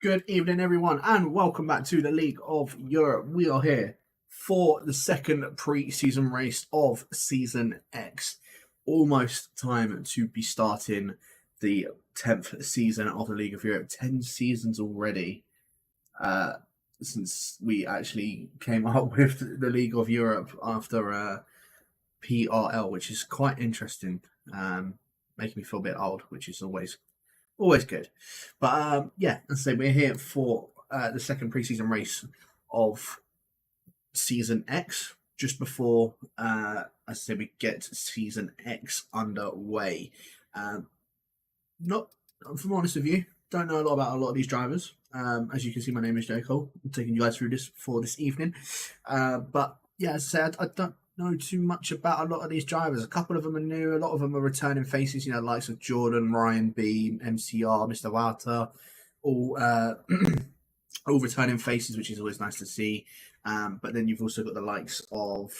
Good evening, everyone, and welcome back to the League of Europe. We are here for the second pre-season race of Season X. Almost time to be starting the 10th season of the League of Europe. 10 seasons already since we actually came up with the League of Europe after PRL, which is quite interesting. Making me feel a bit old, which is always good. But yeah, as I say, we're here for the second preseason race of Season X, just before, as I say, we get Season X underway. Not, if I'm honest with you, don't know a lot about a lot of these drivers. As you can see, my name is J. Cole. I'm taking you guys through this for this evening. But yeah, as I said, I don't know too much about a lot of these drivers. A couple of them are new, a lot of them are returning faces, the likes of Jordan, Ryan B, MCR, Mr. Walter, all all returning faces, which is always nice to see. But then you've also got the likes of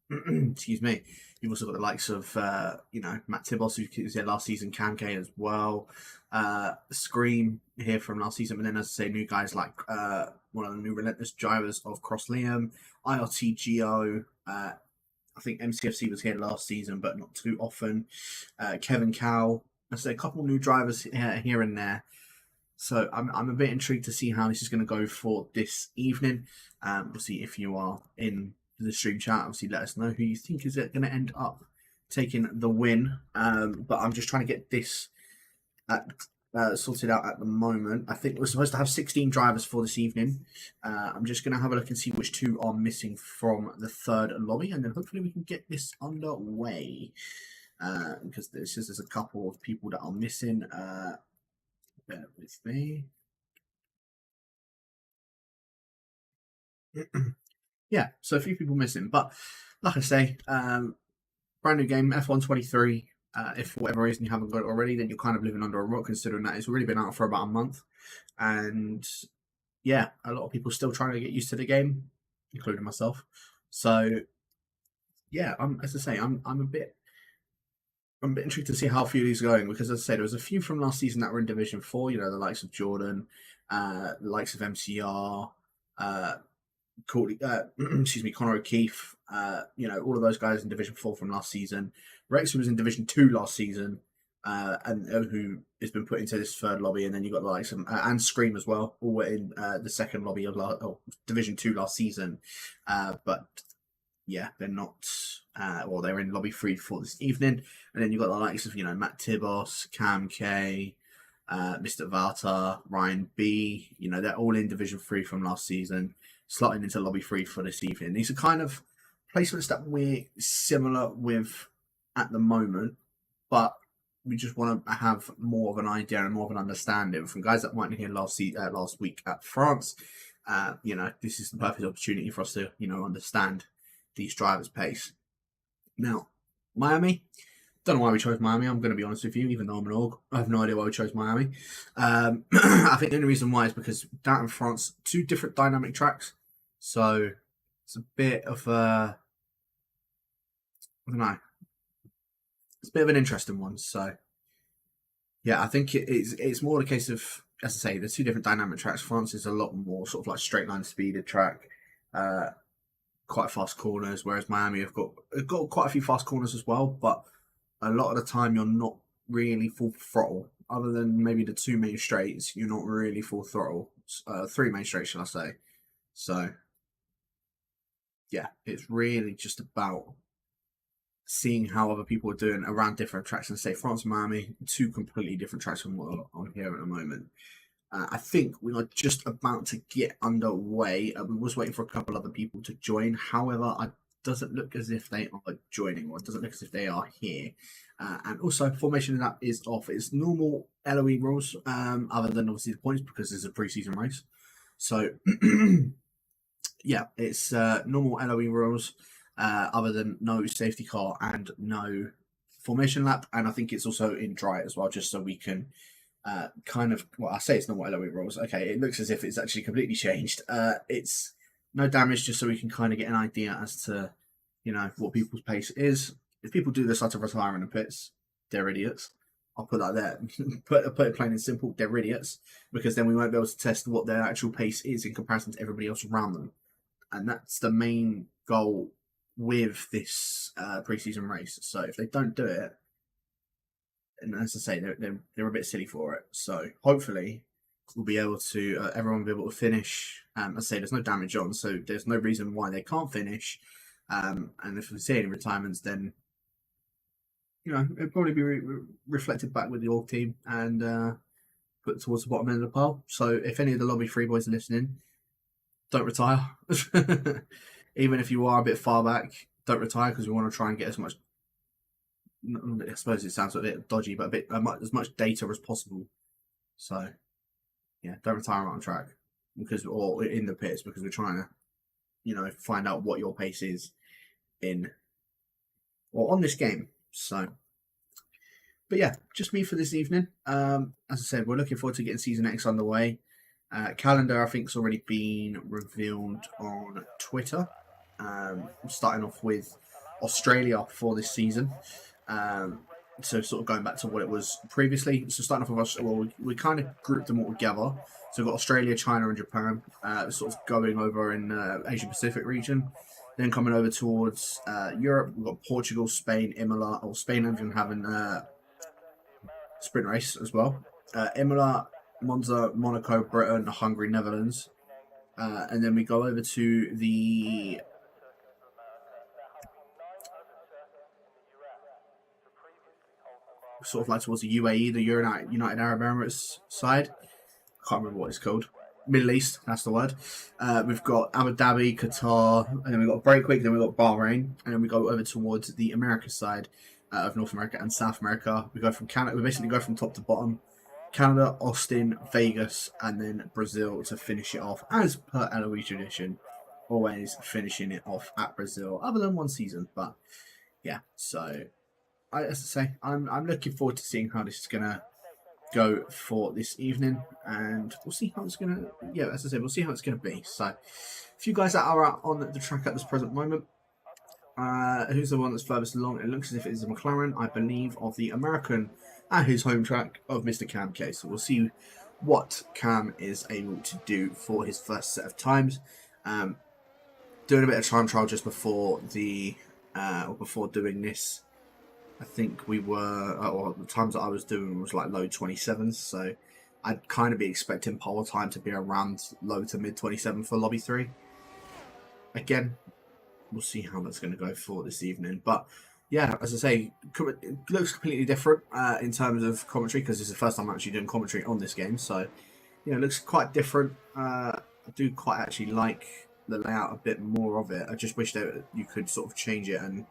excuse me, you've also got the likes of Matt Tibos, who was there last season, Cam K as well, Scream here from last season, but then as I say, new guys like one of the new relentless drivers of Cross Liam, IRTGO, I think MCFC was here last season, but not too often. Kevin Cow. I say a couple new drivers here and there. So I'm a bit intrigued to see how this is going to go for this evening. Obviously, if you are in the stream chat, obviously let us know who you think is going to end up taking the win. But I'm just trying to get this sorted out at the moment. I think we're supposed to have 16 drivers for this evening. I'm just going to have a look and see which two are missing from the third lobby, and then hopefully we can get this underway. Because there's a couple of people that are missing. Bear with me. Yeah, so a few people missing, but like I say, brand new game, F123. If for whatever reason you haven't got it already, then you're kind of living under a rock, considering that it's already been out for about a month. And yeah, a lot of people still trying to get used to the game, including myself. So yeah, as I say, I'm a bit intrigued to see how a few of these are going, because as I said, there was a few from last season that were in Division 4, the likes of Jordan, the likes of MCR, Connor O'Keefe, all of those guys in Division 4 from last season. Wrexham was in Division 2 last season, and who has been put into this third lobby, and then you've got the likes of, and Scream as well, all were in the second lobby of Division 2 last season. But yeah, they're not, they're in lobby 3 for this evening. And then you've got the likes of, Matt Tibos, Cam K, Mr. Walter, Ryan B, they're all in Division 3 from last season, slotting into lobby 3 for this evening. These are kind of placements that we're similar with at the moment, but we just want to have more of an idea and more of an understanding from guys that weren't here last week at France. This is the perfect opportunity for us to, understand these drivers' pace. Now, Miami, don't know why we chose Miami. I'm going to be honest with you, even though I'm an org, I have no idea why we chose Miami. I think the only reason why is because down in France, two different dynamic tracks. So it's a bit of a, I don't know, it's a bit of an interesting one. So yeah, I think it's more the case of, as I say, there's two different dynamic tracks. France is a lot more sort of like straight line speeded track, quite fast corners, whereas Miami have got quite a few fast corners as well, but a lot of the time you're not really full throttle. Other than maybe the two main straights, you're not really full throttle. Three main straights, shall I say. So yeah, it's really just about seeing how other people are doing around different tracks. And say France and Miami, two completely different tracks from what I'm here at the moment. I think we are just about to get underway. We was waiting for a couple other people to join. However, it doesn't look as if they are joining, or it doesn't look as if they are here. And also, formation that is off. It's normal LOE rules, other than obviously the points, because it's a pre-season race. So yeah, it's normal LOE rules, other than no safety car and no formation lap. And I think it's also in dry as well, just so we can I say it's not what LOE rules. Okay, it looks as if it's actually completely changed. It's no damage, just so we can kind of get an idea as to, what people's pace is. If people do decide to retire in the pits, they're idiots. I'll put that there. put it plain and simple. They're idiots, because then we won't be able to test what their actual pace is in comparison to everybody else around them, and that's the main goal with this preseason race. So if they don't do it, and as I say, they're a bit silly for it. So hopefully we'll be able to everyone will be able to finish. As I say, there's no damage on, so there's no reason why they can't finish. And if we see any retirements, then it'll probably be reflected back with the org team and put towards the bottom end of the pile. So if any of the Lobby 3 boys are listening, don't retire. Even if you are a bit far back, don't retire, because we want to try and get as much. I suppose it sounds a bit dodgy, but as much data as possible. So yeah, don't retire on track or in the pits, because we're trying to, find out what your pace is on this game. So, but yeah, just me for this evening. As I said, we're looking forward to getting Season X underway. Calendar, I think, has already been revealed on Twitter. Starting off with Australia for this season. So sort of going back to what it was previously. So starting off with us, we kind of grouped them all together. So we've got Australia, China, and Japan, sort of going over in Asia Pacific region. Then coming over towards Europe, we've got Portugal, Spain, Imola, or Spain even having sprint race as well. Imola, Monza, Monaco, Britain, Hungary, Netherlands. And then we go over to the sort of like towards the UAE, the United Arab Emirates side. I can't remember what it's called. Middle East, that's the word. We've got Abu Dhabi, Qatar, and then we've got Breakwick, then we've got Bahrain, and then we go over towards the America side of North America and South America. We go from Canada. We basically go from top to bottom. Canada, Austin, Vegas, and then Brazil to finish it off, as per Eloise tradition. Always finishing it off at Brazil, other than one season. But yeah, so as I say, I'm looking forward to seeing how this is gonna go for this evening, and we'll see how it's gonna. Yeah, as I said, we'll see how it's gonna be. So, if you guys that are out on the track at this present moment, who's the one that's furthest along? It looks as if it is a McLaren, I believe, of the American at his home track of Mr. Cam K. So we'll see what Cam is able to do for his first set of times. Doing a bit of time trial just before before doing this. I think we were, or the times that I was doing was like low 27s, so I'd kind of be expecting pole time to be around low to mid 27 for Lobby 3. Again, we'll see how that's going to go for this evening. But yeah, as I say, it looks completely different in terms of commentary, because this is the first time I'm actually doing commentary on this game. So, it looks quite different. I do quite actually like the layout a bit more of it. I just wish that you could sort of change it and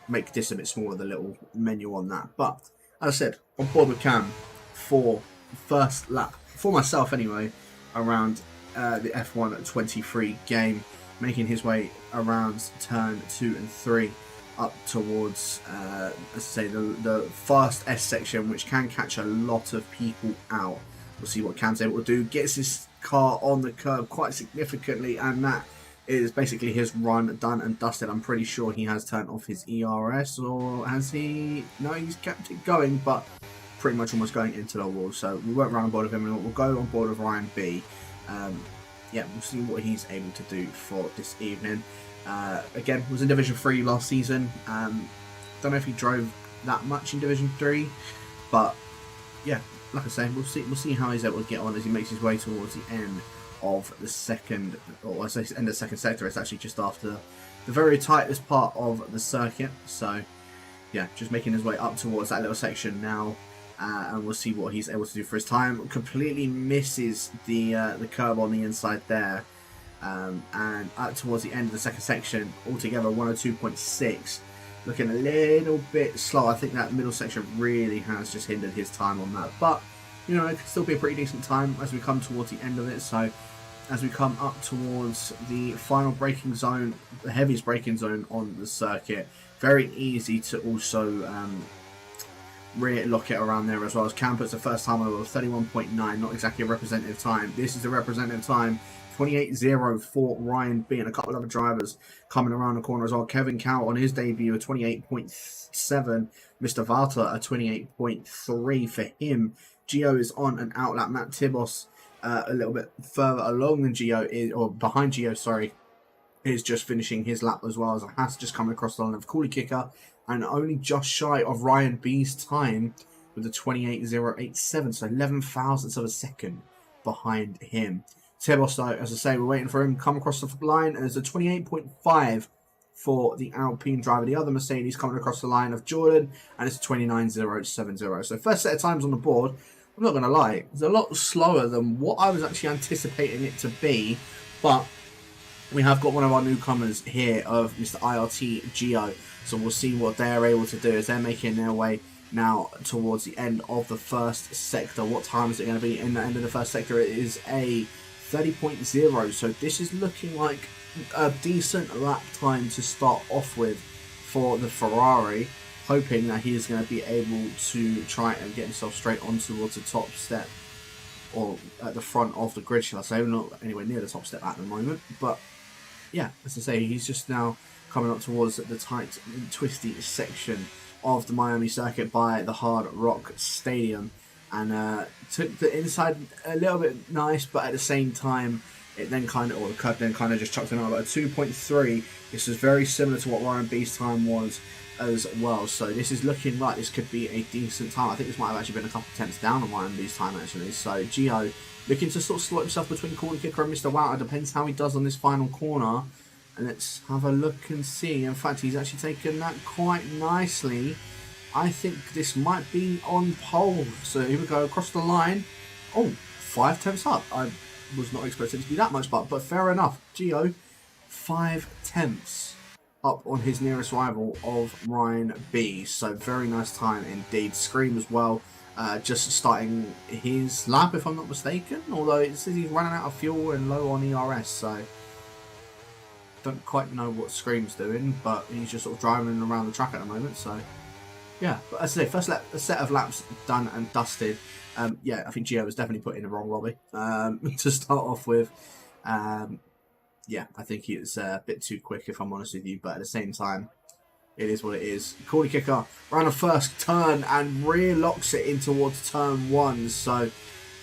make this a bit smaller, the little menu on that. But as I said, on board with Cam for first lap, for myself anyway, around the F1 23 game, making his way around turn 2 and 3 up towards, as I say, the fast S section, which can catch a lot of people out. We'll see what Cam's able to do. Gets his car on the curb quite significantly, and that is basically his run done and dusted. I'm pretty sure he has turned off his ERS, or has he? No, he's kept it going, but pretty much almost going into the wall. So we won't run on board with him, and we'll go on board with Ryan B. Yeah, we'll see what he's able to do for this evening. Again, was in Division 3 last season. Don't know if he drove that much in Division 3, but yeah, like I say, we'll see how he's able to get on as he makes his way towards the end of the second, or I say end of the second sector. It's actually just after the very tightest part of the circuit. So yeah, just making his way up towards that little section now, and we'll see what he's able to do for his time. Completely misses the curb on the inside there, and towards the end of the second section, altogether 102.6. Looking a little bit slow. I think that middle section really has just hindered his time on that, but it could still be a pretty decent time as we come towards the end of it. So as we come up towards the final braking zone, the heaviest braking zone on the circuit, very easy to also lock it around there as well. As Cam puts the first time over 31.9, not exactly a representative time. This is a representative time 28.0 for Ryan B, and a couple of other drivers coming around the corner as well. Kevin Cow on his debut, a 28.7. Mr. Valter, a 28.3 for him. Gio is on an outlap. Matt Tibos a little bit further along than Gio is, or behind Gio, sorry, is just finishing his lap as well, as a Haas just coming across the line of Coolie Kicker, and only just shy of Ryan B's time with a 28.087, so 11 thousandths of a second behind him. Tebos, though, as I say, we're waiting for him to come across the line, and it's a 28.5 for the Alpine driver. The other Mercedes coming across the line of Jordan, and it's a 29.070. So first set of times on the board, I'm not going to lie, it's a lot slower than what I was actually anticipating it to be, but we have got one of our newcomers here of Mr. IRT Geo, so we'll see what they're able to do as they're making their way now towards the end of the first sector. What time is it going to be in the end of the first sector? It is a 30.0, so this is looking like a decent lap time to start off with for the Ferrari, hoping that he is going to be able to try and get himself straight on towards the top step, or at the front of the grid, shall I say. We're not anywhere near the top step at the moment, but yeah, as I say, he's just now coming up towards the tight and twisty section of the Miami circuit by the Hard Rock Stadium, and took the inside a little bit nice, but at the same time it then kind of, or the curve then kind of just chucked him out. But a 2.3, this is very similar to what Ryan B's time was as well, so this is looking like this could be a decent time. I think this might have actually been a couple of tenths down on Ryan B's time actually. So Gio looking to sort of slot himself between Coolie Kicker and Mr. Wouter. Depends how he does on this final corner. And let's have a look and see. In fact, he's actually taken that quite nicely. I think this might be on pole. So here we go, across the line. Oh, 5 tenths up. I was not expecting it to be that much, but fair enough. Gio, 5 tenths up on his nearest rival of Ryan B. So very nice time indeed. Scream as well. Just starting his lap, if I'm not mistaken. Although it says he's running out of fuel and low on ERS, so don't quite know what Scream's doing, but he's just sort of driving around the track at the moment. So yeah, but as I say, first set of laps done and dusted. Yeah, I think Gio was definitely put in the wrong lobby to start off with. Yeah, I think he was a bit too quick, if I'm honest with you, but at the same time, it is what it is. Coolie Kicker around the first turn and rear locks it in towards turn 1, so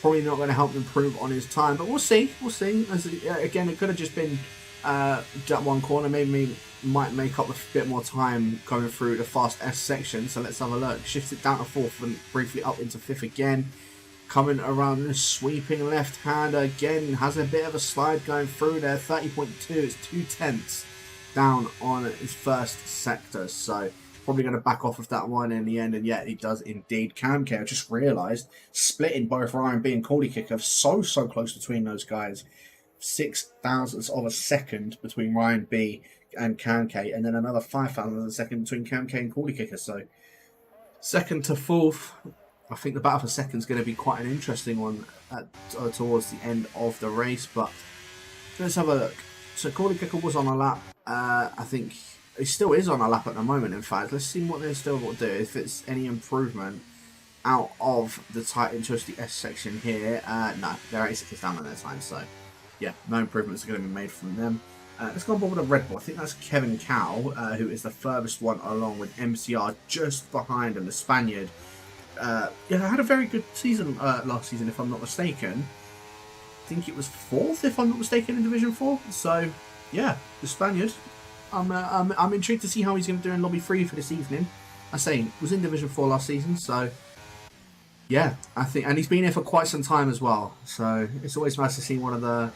probably not going to help improve on his time, but we'll see. We'll see. As again, it could have just been that one corner. Maybe might make up a bit more time going through the fast S section. So let's have a look. Shifts it down to 4th and briefly up into 5th again. Coming around the sweeping left hand again, has a bit of a slide going through there. 30.2, it's 2 tenths down on his first sector, so probably going to back off of that one in the end, and yet he does indeed. Camke, I just realised, splitting both Ryan B and Coolie Kicker, so close between those guys. 6 thousandths of a second between Ryan B and Camke, and then another 5 thousandths of a second between Camke and Coolie Kicker, so second to 4th. I think the battle for second is going to be quite an interesting one towards the end of the race, but let's have a look. So Coolie Kicker was on a lap. I think he still is on a lap at the moment, in fact. Let's see what they're still got to do, if it's any improvement out of the tight and twisty S section here. No, they're 8 seconds down on their time, so yeah, no improvements are going to be made from them. Let's go on board with a Red Bull. I think that's Kevin Cow, who is the furthest one along, with MCR just behind him, the Spaniard. Yeah, had a very good season last season, if I'm not mistaken. I think it was 4th, if I'm not mistaken, in Division 4. So, yeah, the Spaniard. I'm intrigued to see how he's going to do in Lobby 3 for this evening. I say, was in Division 4 last season, so yeah, I think, and he's been here for quite some time as well. So it's always nice to see one of the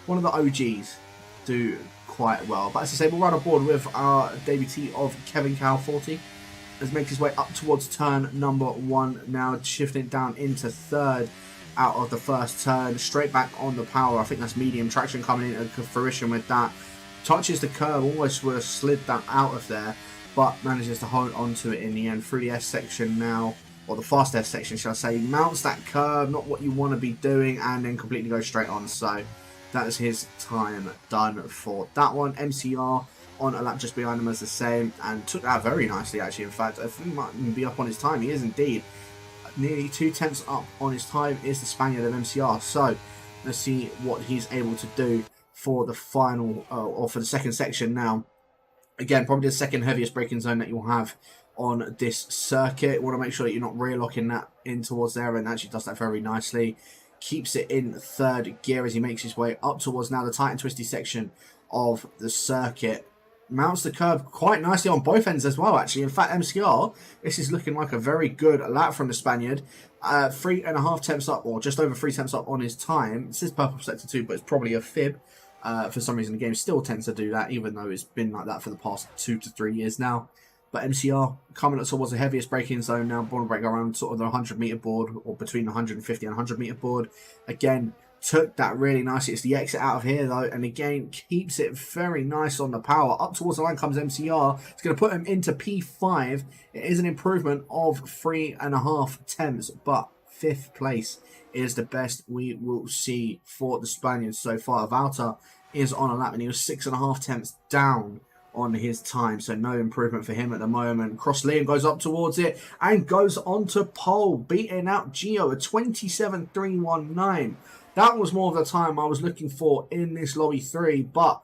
OGs do quite well. But as I say, we'll run on board with our debutee of Kevin Cow 40. As makes his way up towards turn number 1 now, shifting down into 3rd out of the first turn, straight back on the power. I think that's medium traction coming into fruition with that. Touches the curb, almost would have slid that out of there, but manages to hold on to it in the end through the S section now, or the fast S section, shall I say. Mounts that curve, not what you want to be doing, and then completely goes straight on. So that is his time done for that one. MCR on a lap just behind him as the same, and took that very nicely actually. In fact, I think he might even be up on his time. He is indeed. Nearly 2 tenths up on his time is the Spaniard of MCR. So Let's see what he's able to do for the final, or for the second section now. Again, probably the second heaviest braking zone that you'll have on this circuit. Want to make sure that you're not rear locking that in towards there, and actually does that very nicely. Keeps it in third gear as he makes his way up towards now the tight and twisty section of the circuit. Mounts the curb quite nicely on both ends as well, actually. In fact, MCR, this is looking like a very good lap from the Spaniard. 3.5 tenths up, or just over 3 tenths up on his time. This is purple sector 2, but it's probably a fib. For some reason, the game still tends to do that, even though it's been like that for the past 2 to 3 years now. But MCR coming up towards the heaviest braking zone now. Born break around sort of the 100-meter board, or between the 150 and 100-meter board. Again, took that really nicely. It's the exit out of here, though, and again, keeps it very nice on the power. Up towards the line comes MCR. It's going to put him into P5. It is an improvement of 3.5 tenths, but 5th place is the best we will see for the Spaniards so far. Valter is on a lap, and he was 6.5 tenths down on his time, so no improvement for him at the moment. Cross Liam goes up towards it and goes on to pole, beating out Gio at 27.319. That was more of the time I was looking for in this Lobby 3, but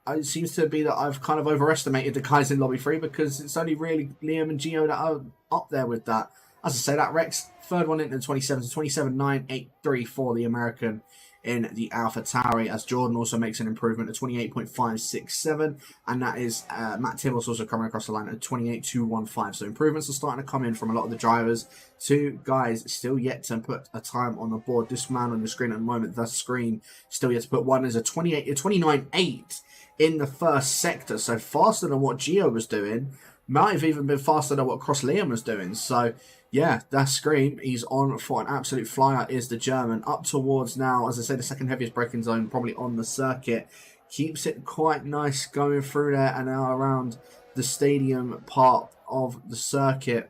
it seems to be that I've kind of overestimated the guys in Lobby 3, because it's only really Liam and Gio that are up there with that. As I say, that Rex, third one into 27, 27.983 for the American in the AlphaTauri, as Jordan also makes an improvement at 28.567, and that is Matt Tibbles also coming across the line at 28.215. So improvements are starting to come in from a lot of the drivers. 2 guys still yet to put a time on the board. This man on the screen at the moment, the screen, still yet to put one, is a 29.8 in the first sector, so faster than what Gio was doing. Might have even been faster than what Cross Liam was doing. So yeah, that Scream, he's on for an absolute flyer, is the German. Up towards now, as I say, the second heaviest braking zone probably on the circuit. Keeps it quite nice going through there and now around the stadium part of the circuit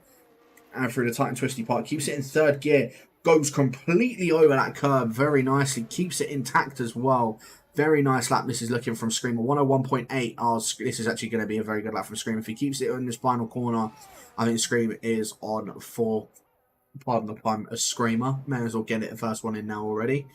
and through the tight and twisty part. Keeps it in third gear. Goes completely over that curb very nicely. Keeps it intact as well. Very nice lap this is looking from Screamer. 101.8. Oh, this is actually going to be a very good lap from Screamer. If he keeps it in this final corner, I think Scream is on for, pardon the pun, a screamer. May as well get it the first one in now already.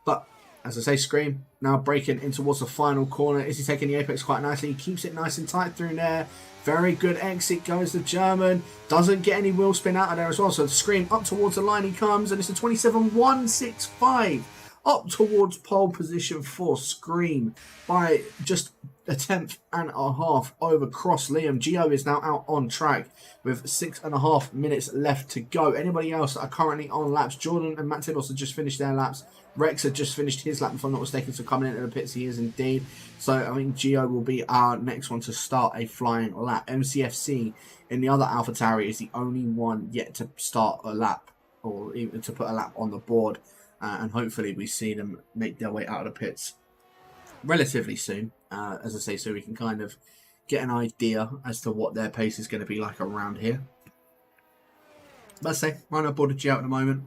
But, as I say, Scream now breaking in towards the final corner. Is he taking the apex quite nicely? He keeps it nice and tight through there. Very good exit goes the German. Doesn't get any wheel spin out of there as well. So Scream up towards the line he comes, and it's a 27.165. Up towards pole position for Scream by just a 10.5 over Cross Liam. Gio is now out on track with 6.5 minutes left to go. Anybody else that are currently on laps? Jordan and Matt Tibbles have just finished their laps. Rex had just finished his lap, if I'm not mistaken, so coming into the pits he is indeed. So I think Gio will be our next one to start a flying lap. MCFC in the other AlphaTauri is the only one yet to start a lap, or even to put a lap on the board. And hopefully we see them make their way out of the pits relatively soon, as I say, so we can kind of get an idea as to what their pace is going to be like around here. But let's say, right on board of Gio at the moment.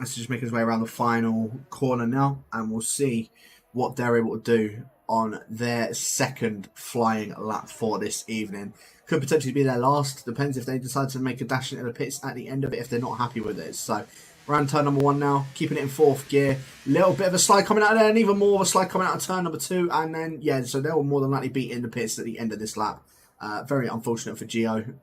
Let's just make his way around the final corner now, and we'll see what they're able to do on their second flying lap for this evening. Could potentially be their last, depends if they decide to make a dash into the pits at the end of it if they're not happy with it. So around turn number 1 now, keeping it in 4th gear. Little bit of a slide coming out of there, and even more of a slide coming out of turn number 2. And then, yeah, so they will more than likely be in the pits at the end of this lap. Very unfortunate for Gio,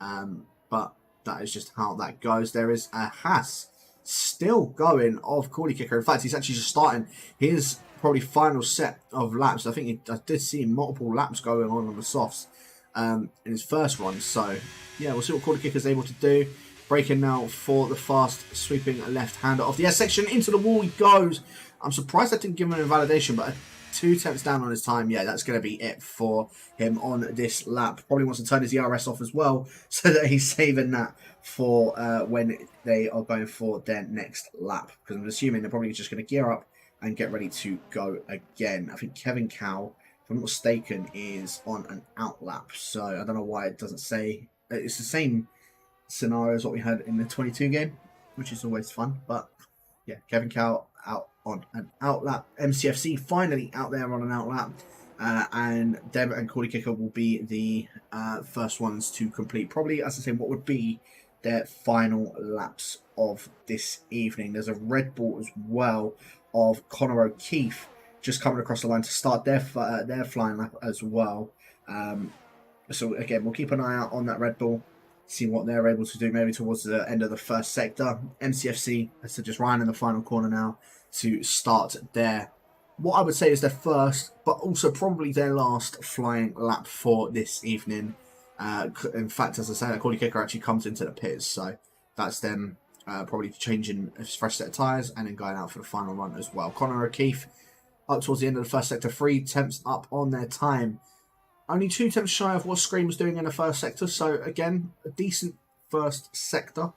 but that is just how that goes. There is a Haas still going of Cordy Kicker. In fact, he's actually just starting his probably final set of laps. I think I did see multiple laps going on the softs in his first run. So, yeah, we'll see what Cordy Kicker is able to do. Braking now for the fast sweeping left-hander off the S section. Into the wall he goes. I'm surprised I didn't give him an invalidation, but 2 tenths down on his time. Yeah, that's going to be it for him on this lap. Probably wants to turn his ERS off as well, so that he's saving that for when they are going for their next lap. Because I'm assuming they're probably just going to gear up and get ready to go again. I think Kevin Cow, if I'm not mistaken, is on an out lap. So I don't know why it doesn't say. It's the same scenario as what we had in the 22 game, which is always fun. But yeah, Kevin Cow out on an out lap. MCFC finally out there on an out lap. And Deb and Cordy Kicker will be the first ones to complete. Probably, as I say, what would be their final laps of this evening. There's a Red Bull as well of Connor O'Keefe just coming across the line to start their flying lap as well. So again, we'll keep an eye out on that Red Bull, see what they're able to do maybe towards the end of the first sector. MCFC, as I just Ryan in the final corner now to start their, what I would say is their first, but also probably their last flying lap for this evening. In fact, as I say, Cody Kicker actually comes into the pits, so that's them probably changing a fresh set of tyres and then going out for the final run as well. Connor O'Keefe up towards the end of the first sector, 3 tenths up on their time. Only 2 tenths shy of what Scream was doing in the first sector, so again, a decent first sector.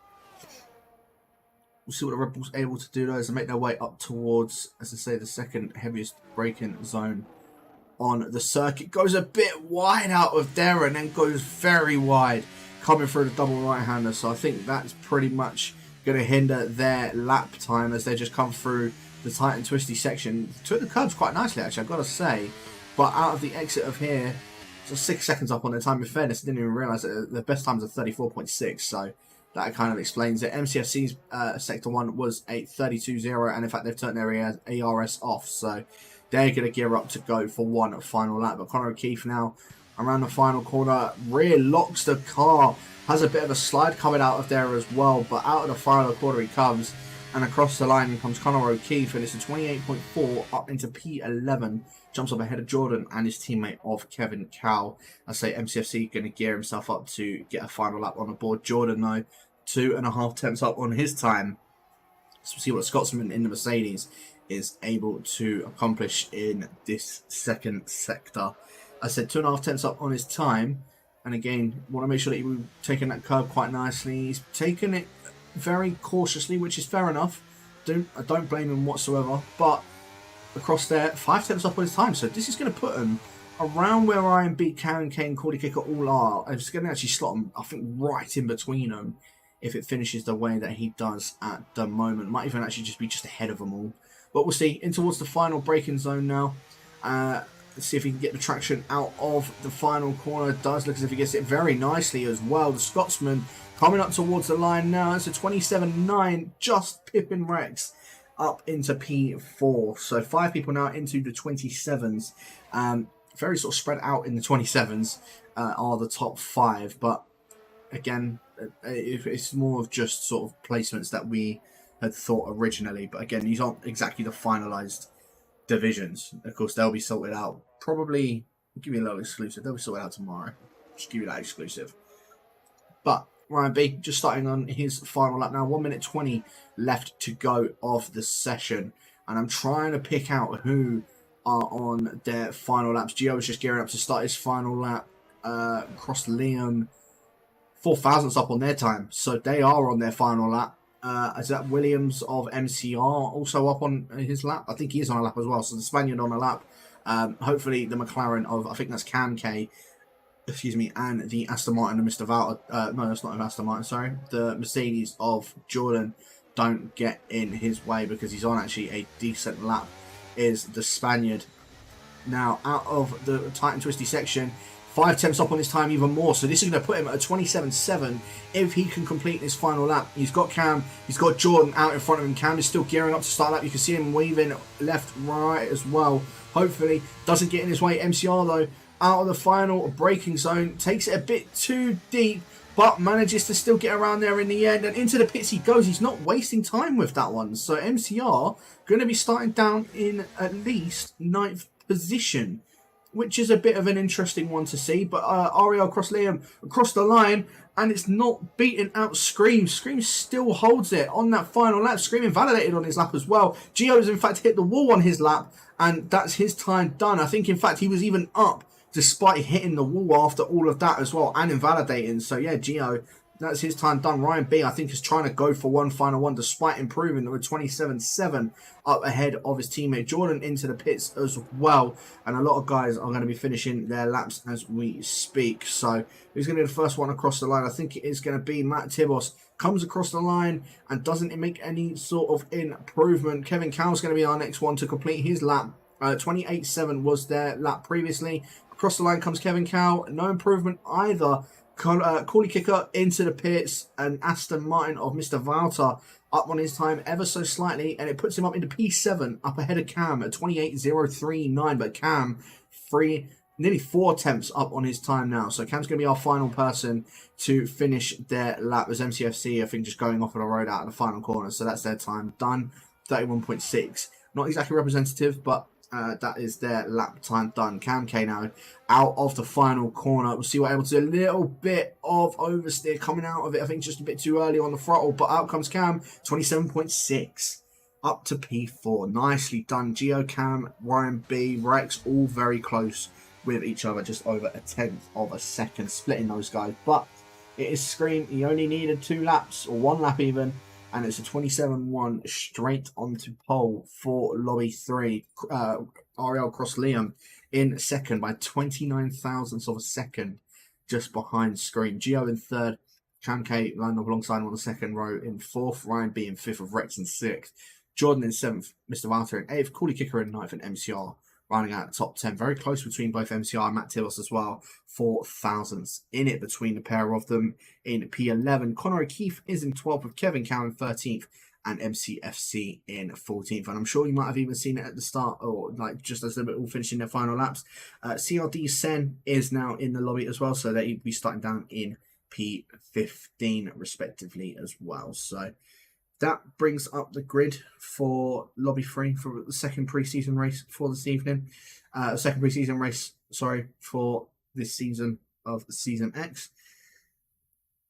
We'll see what the Red Bull's able to do though as they make their way up towards, as I say, the second heaviest braking zone on the circuit. Goes a bit wide out of there and then goes very wide coming through the double right-hander, so I think that's pretty much going to hinder their lap time as they just come through the tight and twisty section. Took the curbs quite nicely actually, I've got to say, but out of the exit of here, so 6 seconds up on their time. In fairness, I didn't even realise that the best times are 34.6, so that kind of explains it. MCFC's Sector 1 was a 32.0, and in fact, they've turned their ARS off, so they're going to gear up to go for one final lap. But Connor O'Keefe now around the final corner, rear locks the car, has a bit of a slide coming out of there as well, but out of the final quarter he comes, and across the line comes Connor O'Keefe, and it's a 28.4 up into P11. Jumps up ahead of Jordan and his teammate of Kevin Cow. I say MCFC going to gear himself up to get a final lap on the board. Jordan, though, 2.5 tenths up on his time. So we'll see what Scotsman in the Mercedes is able to accomplish in this second sector. I said 2.5 tenths up on his time. And again, want to make sure that he was taking that curb quite nicely. He's taken it very cautiously, which is fair enough. I don't blame him whatsoever. But across there, 5 tenths up on his time. So this is going to put him around where Ryan B, Karen Kane, Cody Kicker all are. It's going to actually slot him, I think, right in between them if it finishes the way that he does at the moment. Might even actually just be just ahead of them all. But we'll see. In towards the final braking zone now. Let's see if he can get the traction out of the final corner. It does look as if he gets it very nicely as well. The Scotsman coming up towards the line now. It's a 27.9, just pipping Rex up into P4. So 5 people now into the 27s. Very sort of spread out in the 27s are the top 5. But again, it's more of just sort of placements that we had thought originally. But again, these aren't exactly the finalised divisions. Of course, they'll be sorted out. Probably, I'll give you a little exclusive. They'll be sorted out tomorrow. Just give you that exclusive. But Ryan B just starting on his final lap now. 1 minute 20 left to go of the session. And I'm trying to pick out who are on their final laps. Gio was just gearing up to start his final lap. Cross Liam, 4 thousandths up on their time. So they are on their final lap. Is that Williams of MCR also up on his lap? I think he is on a lap as well. So the Spaniard on a lap. Hopefully the McLaren of, I think that's Cam K, excuse me, and the Aston Martin of Mr. Val. No, that's not an Aston Martin, sorry. The Mercedes of Jordan don't get in his way because he's on actually a decent lap, is the Spaniard. Now, out of the tight and twisty section, 5 tenths up on his time even more. So this is going to put him at a 27.7 if he can complete his final lap. He's got Cam, he's got Jordan out in front of him. Cam is still gearing up to start lap. You can see him weaving left, right as well. Hopefully, doesn't get in his way. MCR though, out of the final braking zone, takes it a bit too deep, but manages to still get around there in the end. And into the pits he goes. He's not wasting time with that one. So MCR going to be starting down in at least 9th position, which is a bit of an interesting one to see. But Ariel across Liam across the line, and it's not beating out Scream. Scream still holds it on that final lap. Scream invalidated on his lap as well. Gio's in fact hit the wall on his lap, and that's his time done. I think in fact he was even up despite hitting the wall after all of that as well and invalidating. So yeah, Gio, that's his time done. Ryan B, I think, is trying to go for one final one despite improving with 27.7 up ahead of his teammate Jordan into the pits as well. And a lot of guys are going to be finishing their laps as we speak. So who's going to be the first one across the line? I think it is going to be Matt Tibos. Comes across the line and doesn't make any sort of improvement. Kevin Cow's going to be our next one to complete his lap. 28.7 was their lap previously. Across the line comes Kevin Cow. No improvement either. Corley Kicker into the pits, and Aston Martin of Mr. Valter up on his time ever so slightly, and it puts him up into P7, up ahead of Cam at 28.039, but Cam nearly 4 attempts up on his time now. So Cam's going to be our final person to finish their lap as MCFC, I think, just going off on the road out of the final corner. So that's their time done, 31.6. Not exactly representative, but that is their lap time done. Cam K now out of the final corner. We'll see what able to do. A little bit of oversteer coming out of it. I think just a bit too early on the throttle, but out comes Cam, 27.6. Up to P4. Nicely done. Geo, Cam, Ryan B, Rex, all very close with each other, just over a tenth of a second, splitting those guys. But it is Scream. He only needed 2 laps, or 1 lap even, and it's a 27.1 straight onto pole for Lobby 3. Ariel Cross Liam in second by 29 thousandths of a second, just behind Scream. Geo in third. Cam K lined up alongside him on the second row in fourth. Ryan B in fifth, with Rex in sixth. Jordan in seventh. Mr. Walter in eighth. Corley Kicker in ninth, and MCR rounding out the top 10. Very close between both MCR and Matt Tibos as well. 4 thousandths in it between the pair of them in P11. Connor O'Keefe is in 12th, with Kevin Cow in 13th, and MCFC in 14th. And I'm sure you might have even seen it at the start, or like just as they're all finishing their final laps. CRD Sen is now in the lobby as well, so they'll be starting down in P15 respectively as well. So that brings up the grid for Lobby 3 for the second pre-season race for this evening. Second pre-season race, sorry, for this season of Season X.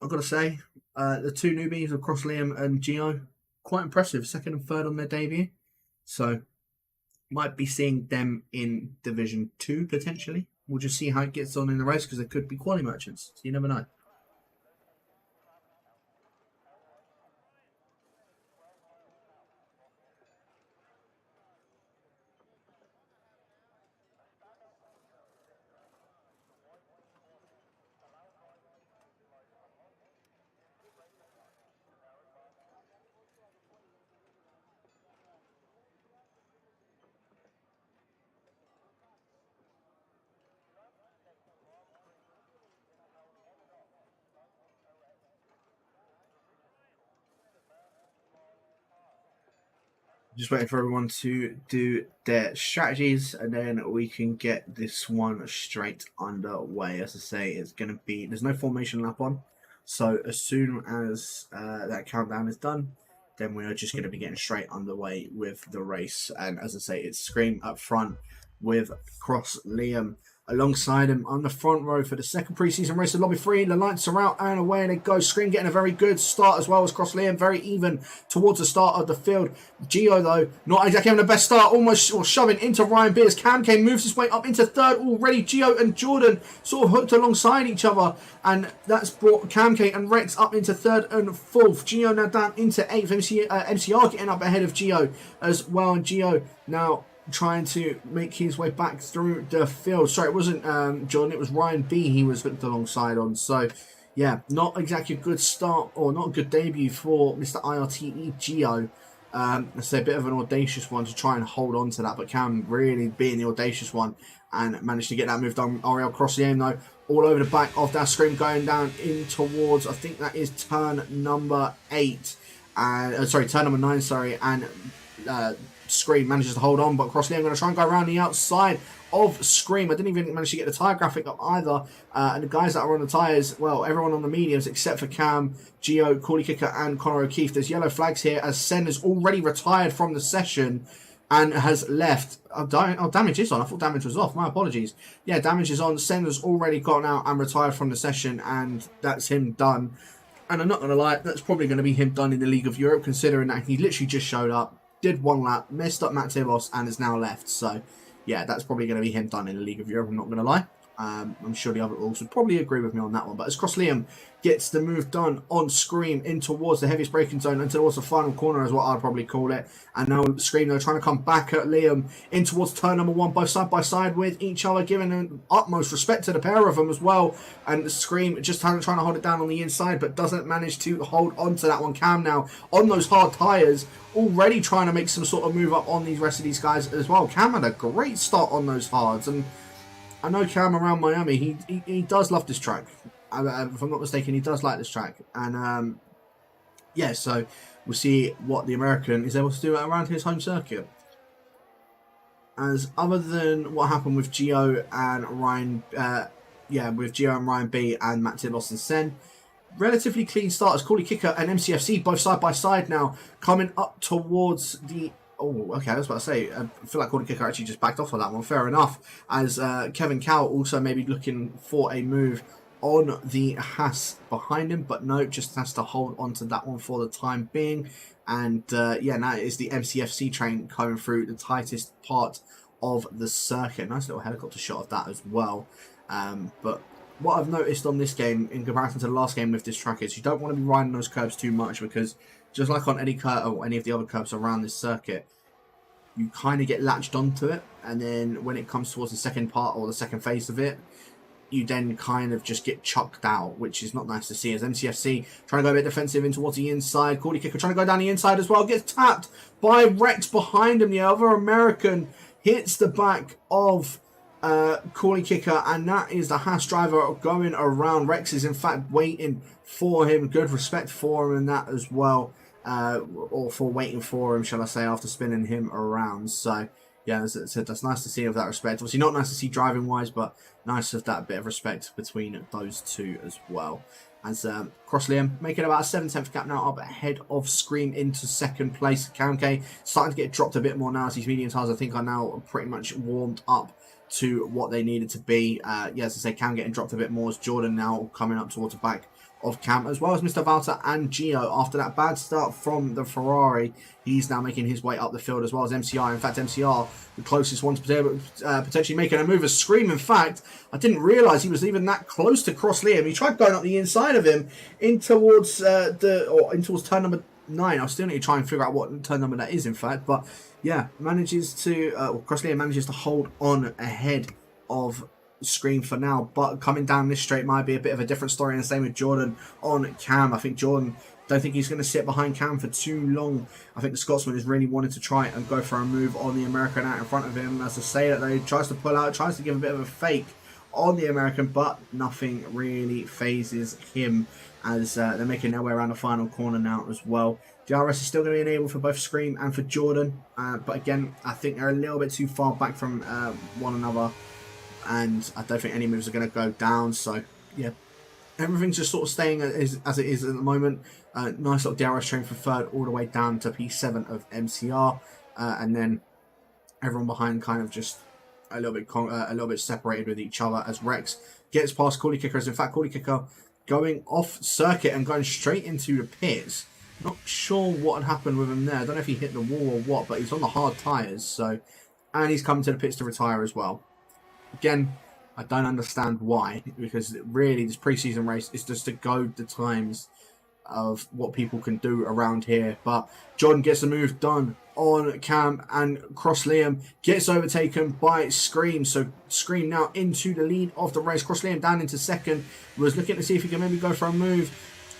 I've got to say, the 2 newbies of Cross Liam and Geo, quite impressive. Second and third on their debut. So, might be seeing them in Division 2 potentially. We'll just see how it gets on in the race, because they could be quality merchants. So you never know. Just waiting for everyone to do their strategies, and then we can get this one straight underway. As I say, it's going to be, there's no formation lap on, so as soon as that countdown is done, then we are just going to be getting straight underway with the race. And as I say, it's Scream up front with Cross Liam alongside him on the front row for the second preseason race of Lobby 3. The lights are out and away they go. Scream getting a very good start as well as Cross Liam, very even towards the start of the field. Geo, though, not exactly having the best start, almost shoving into Ryan Beers. Cam K moves his way up into third already. Geo and Jordan sort of hooked alongside each other, and that's brought Cam K and Rex up into third and fourth. Geo now down into eighth. MCR getting up ahead of Geo as well, and Geo now trying to make his way back through the field. Sorry, it wasn't Jordan, it was Ryan B he was hooked alongside on. So, yeah, not exactly a good start, or not a good debut for Mr. IRTE Geo. It's a bit of an audacious one to try and hold on to that, but Cam really being the audacious one and managed to get that move done. Ariel Cross the aim, though, all over the back of that Scream, going down in towards, I think that is turn number 8. Turn number 9, sorry, and Scream manages to hold on, but Cross Liam going to try and go around the outside of Scream. I didn't even manage to get the tyre graphic up either. And the guys that are on the tyres, well, everyone on the mediums except for Cam, Geo, Corley Kicker, and Connor O'Keefe. There's yellow flags here as Sen has already retired from the session and has left. Oh, damage is on. I thought damage was off. My apologies. Yeah, damage is on. Sen has already gotten out and retired from the session, and that's him done. And I'm not going to lie, that's probably going to be him done in the League of Europe, considering that he literally just showed up, did 1 lap, messed up Matt Tibos, and is now left. So, yeah, that's probably going to be him done in the League of Europe, I'm not going to lie. I'm sure the other rules would probably agree with me on that one. But as Cross Liam gets the move done on Scream in towards the heaviest braking zone and towards the final corner is what I'd probably call it. And now Scream, they're trying to come back at Liam in towards turn number 1, both side by side with each other, giving them utmost respect to the pair of them as well. And Scream just trying to hold it down on the inside, but doesn't manage to hold on to that one. Cam now on those hard tyres, already trying to make some sort of move up on these rest of these guys as well. Cam had a great start on those hards, and I know Cam around Miami, he does love this track. If I'm not mistaken, he does like this track. And yeah, so we'll see what the American is able to do around his home circuit. As other than what happened with Gio and Ryan, with Gio and Ryan B and Matt Titlos and Sen, relatively clean starters. Corley Kicker and MCFC both side by side now, coming up towards the. Oh, okay, I was about to say, I feel like Corley Kicker actually just backed off on that one. Fair enough. As Kevin Cow also maybe looking for a move on the Haas behind him, but no, just has to hold on to that one for the time being. And yeah, now it is the MCFC train coming through the tightest part of the circuit. Nice little helicopter shot of that as well. But what I've noticed on this game in comparison to the last game with this track is you don't want to be riding those curves too much, because just like on any curve or any of the other curves around this circuit, you kind of get latched onto it, and then when it comes towards the second part or the second phase of it, you then kind of just get chucked out, which is not nice to see. As MCFC trying to go a bit defensive in towards the inside, Corley Kicker trying to go down the inside as well, gets tapped by Rex behind him. The other American hits the back of Corley Kicker, and that is the Haas driver going around. Rex is in fact waiting for him. Good respect for him in that as well, or for waiting for him, shall I say, after spinning him around. So yeah, that's nice to see of that respect. Obviously not nice to see driving wise, but nice of that bit of respect between those two as well. As Cross Liam making about a 7/10 gap now, up ahead of Scream into second place. Cam K starting to get dropped a bit more now, as these medium tires I think are now pretty much warmed up to what they needed to be. Yeah, as I say, Cam getting dropped a bit more, as Jordan now coming up towards the back of Cam, as well as Mr. Valter and Gio. After that bad start from the Ferrari, he's now making his way up the field, as well as MCR. In fact, MCR, the closest one to potentially making a move. A Scream, in fact, I didn't realise he was even that close to Cross Liam. He tried going up the inside of him in towards turn number 9. I still need to try and figure out what turn number that is, in fact, but yeah, manages to Cross Liam manages to hold on ahead of Scream for now, but coming down this straight might be a bit of a different story, and the same with Jordan on Cam. I think Jordan, don't think he's going to sit behind Cam for too long. I think the Scotsman is really wanting to try and go for a move on the American out in front of him. As I say that, though, he tries to pull out, tries to give a bit of a fake on the American, but nothing really phases him, as they're making their way around the final corner now as well. DRS is still going to be enabled for both Scream and for Jordan, but again, I think they're a little bit too far back from one another, and I don't think any moves are going to go down. So yeah, everything's just sort of staying as it is at the moment. Nice little DRS train for third, all the way down to P7 of MCR, and then everyone behind kind of just a little bit separated with each other, as Rex gets past Corley Kicker. As in fact, Corley Kicker going off circuit and going straight into the pits. Not sure what had happened with him there. I don't know if he hit the wall or what, but he's on the hard tyres. So, and he's coming to the pits to retire as well. Again, I don't understand why, because really this preseason race is just to goad the times of what people can do around here. But John gets a move done on Cam, and Cross Liam gets overtaken by Scream. So Scream now into the lead of the race. Cross Liam down into second. Was looking to see if he can maybe go for a move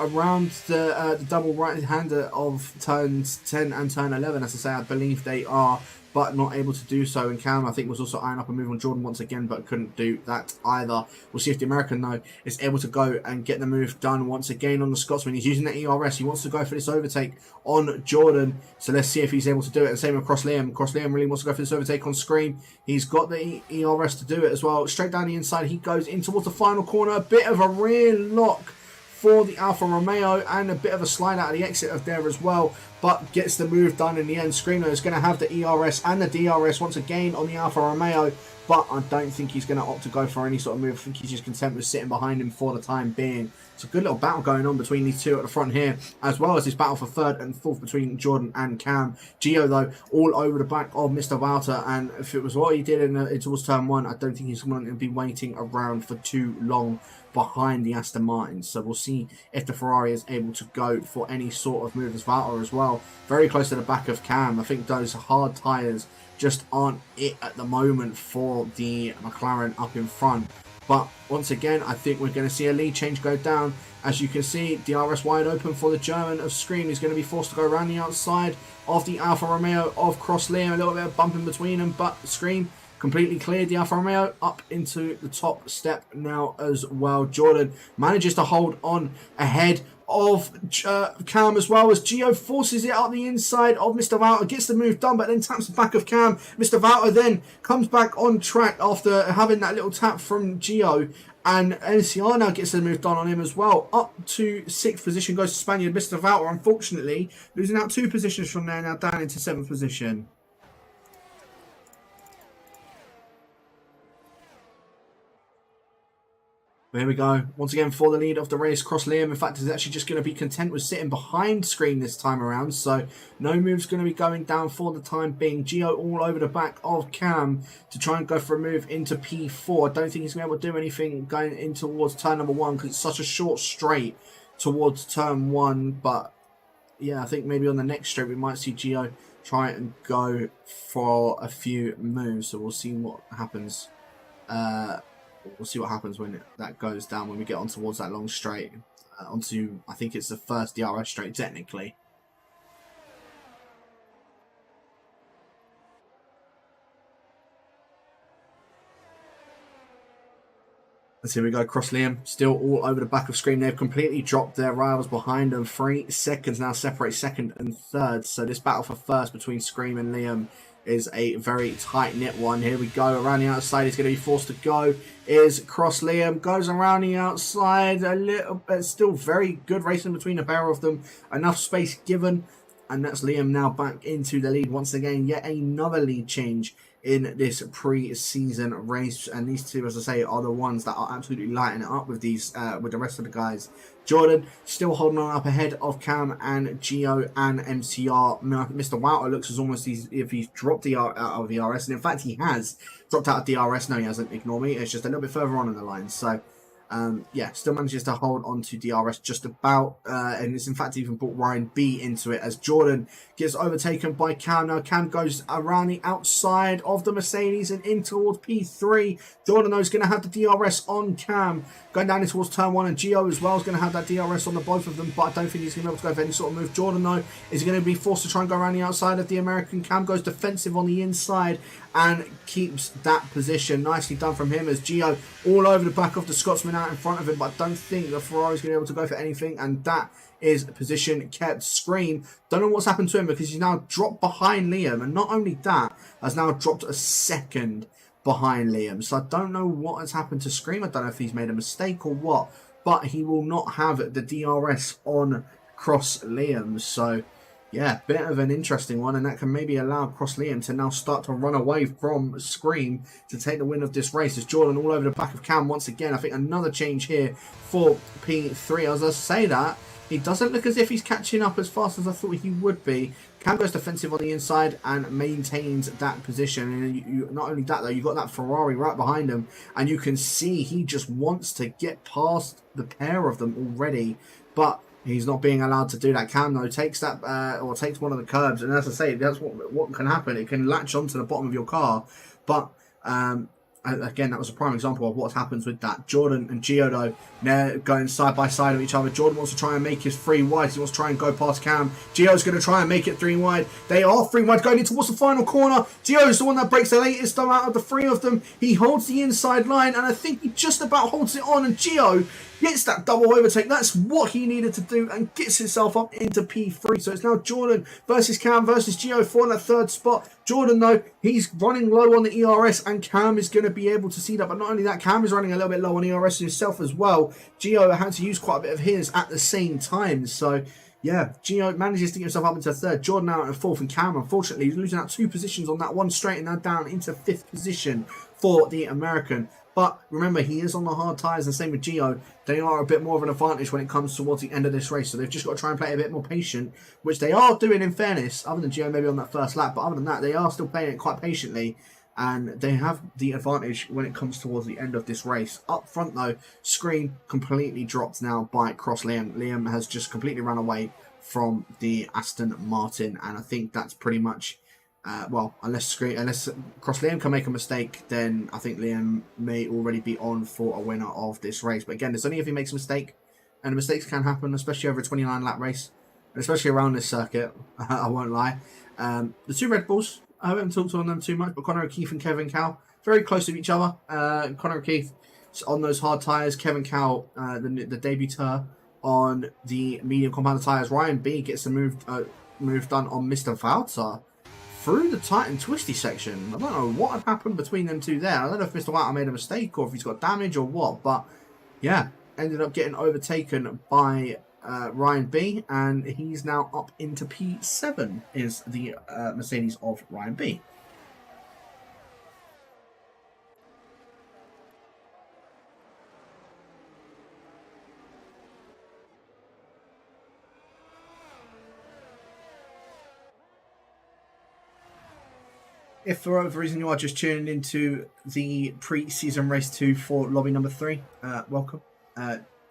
around the double right-hander of turns 10 and turn 11. As I say, I believe they are, but not able to do so. And Cam, I think, was also eyeing up a move on Jordan once again, but couldn't do that either. We'll see if the American, though, is able to go and get the move done once again on the Scotsman. He's using the ERS. He wants to go for this overtake on Jordan, so let's see if he's able to do it. And same with Cross Liam. Cross Liam really wants to go for this overtake on Scream. He's got the ERS to do it as well. Straight down the inside, he goes in towards the final corner. A bit of a rear lock for the Alfa Romeo, and a bit of a slide out of the exit of there as well, but gets the move done in the end. Screamer is going to have the ERS and the DRS once again on the Alfa Romeo, but I don't think he's going to opt to go for any sort of move. I think he's just content with sitting behind him for the time being. It's a good little battle going on between these two at the front here, as well as this battle for third and fourth between Jordan and Cam. Gio, though, all over the back of Mr. Valter, and if it was what he did in towards turn 1, I don't think he's going to be waiting around for too long behind the Aston Martin. So we'll see if the Ferrari is able to go for any sort of move. As Valter as well, very close to the back of Cam. I think those hard tyres just aren't it at the moment for the McLaren up in front. But once again, I think we're going to see a lead change go down. As you can see, DRS wide open for the German of Scream. He's going to be forced to go around the outside of the Alfa Romeo of Cross Liam. A little bit of bump in between them, but Scream completely cleared the Alfa Romeo up into the top step now as well. Jordan manages to hold on ahead of Cam as well, as Gio forces it up the inside of Mr. Valter, gets the move done, but then taps the back of Cam. Mr. Valter then comes back on track after having that little tap from Gio, and NCR now gets the move done on him as well. Up to 6th position goes to Spaniard Mr. Valter, unfortunately losing out 2 positions from there, now down into 7th position. Here we go. Once again, for the lead of the race, Cross Liam, in fact, is actually just going to be content with sitting behind screen this time around. So no move's going to be going down for the time being. Gio all over the back of Cam to try and go for a move into P4. I don't think he's going to be able to do anything going in towards turn number 1 because it's such a short straight towards turn 1. But yeah, I think maybe on the next straight we might see Gio try and go for a few moves. So we'll see what happens. We'll see what happens when that goes down, when we get on towards that long straight. Onto, I think it's the first DRS straight, technically. Let's here we go. Cross Liam still all over the back of screen. They've completely dropped their rivals behind them. 3 seconds now separate second and third. So this battle for first between Scream and Liam is a very tight-knit one. Here we go. Around the outside, he's going to be forced to go. Is Cross Liam. Goes around the outside a little bit. Still very good racing between the pair of them. Enough space given. And that's Liam now back into the lead once again. Yet another lead change in this pre-season race, and these two, as I say, are the ones that are absolutely lighting it up with these with the rest of the guys. Jordan still holding on up ahead of Cam and Gio and MCR. Mr. Wouter looks as almost if he's dropped out of the RS, and in fact he has dropped out of DRS. No, he hasn't. Ignore me. It's just a little bit further on in the line. So yeah, still manages to hold on to DRS just about, and it's in fact even brought Ryan B into it as Jordan gets overtaken by Cam. Now Cam goes around the outside of the Mercedes and in towards P3. Jordan though is going to have the DRS on Cam going down in towards turn 1, and Gio as well is going to have that DRS on the both of them, but I don't think he's going to be able to go for any sort of move. Jordan though is going to be forced to try and go around the outside of the American. Cam goes defensive on the inside and keeps that position. Nicely done from him as Gio all over the back of the Scotsman out in front of him, but I don't think the Ferrari's going to be able to go for anything, and that is position kept. Scream, don't know what's happened to him because he's now dropped behind Liam, and not only that, has now dropped a second behind Liam. So I don't know what has happened to Scream. I don't know if he's made a mistake or what, but he will not have the DRS on Cross Liam. So yeah, bit of an interesting one, and that can maybe allow Cross Liam to now start to run away from Scream to take the win of this race. As Jordan all over the back of Cam once again. I think another change here for P3. As I say that, he doesn't look as if he's catching up as fast as I thought he would be. Cam goes defensive on the inside and maintains that position. And not only that, though, you've got that Ferrari right behind him. And you can see he just wants to get past the pair of them already. But he's not being allowed to do that. Cam, though, takes that or takes one of the curbs. And as I say, that's what can happen. It can latch onto the bottom of your car. But again, that was a prime example of what happens with that. Jordan and Gio, though, they're going side by side of each other. Jordan wants to try and make his 3 wide. He wants to try and go past Cam. Gio's going to try and make it 3 wide. They are 3 wide going in towards the final corner. Gio is the one that breaks the latest though out of the 3 of them. He holds the inside line, and I think he just about holds it on, and Gio gets that double overtake. That's what he needed to do and gets himself up into P3. So it's now Jordan versus Cam versus Gio for that 3rd spot. Jordan, though, he's running low on the ERS, and Cam is going to be able to see that. But not only that, Cam is running a little bit low on ERS himself as well. Gio had to use quite a bit of his at the same time. So yeah, Gio manages to get himself up into 3rd. Jordan out in 4th, and Cam, unfortunately, he's losing out 2 positions on that one straight and now down into 5th position for the American. But remember, he is on the hard tyres, and same with Gio. They are a bit more of an advantage when it comes towards the end of this race. So they've just got to try and play a bit more patient, which they are doing in fairness, other than Gio maybe on that first lap. But other than that, they are still playing it quite patiently, and they have the advantage when it comes towards the end of this race. Up front, though, Screen completely dropped now by Cross Liam. Liam has just completely run away from the Aston Martin, and I think that's pretty much... well, unless Cross Liam can make a mistake, then I think Liam may already be on for a winner of this race. But again, it's only if he makes a mistake, and mistakes can happen, especially over a 29-lap race, and especially around this circuit. I won't lie. The 2 Red Bulls, I haven't talked on them too much, but Connor O'Keefe and Kevin Cow, very close to each other. Conor O'Keefe on those hard tyres. Kevin Cowell, the debuter, on the medium compound tyres. Ryan B gets the move done on Mr. Valter through the tight and twisty section. I don't know what had happened between them two there. I don't know if Mr. Valter made a mistake or if he's got damage or what, but yeah, ended up getting overtaken by Ryan B, and he's now up into P7, is the Mercedes of Ryan B. If for whatever reason you are just tuning into the pre-season race 2 for lobby number 3, welcome.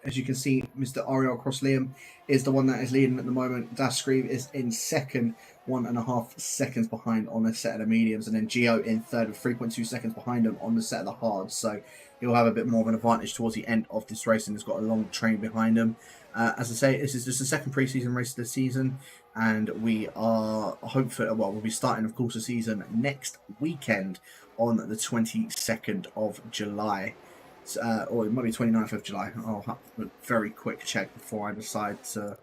As you can see, Mr. Ariel Cross Liam is the one that is leading at the moment. Dash Scream is in second, 1.5 seconds behind on the set of the mediums, and then Gio in third with 3.2 seconds behind him on the set of the hards. So he'll have a bit more of an advantage towards the end of this race, and he's got a long train behind him. As I say, this is just the second pre-season race of the season, and we are hopefully, well, we'll be starting, of course, the season next weekend on the 22nd of July. Or it might be 29th of July. I'll have a very quick check before I decide to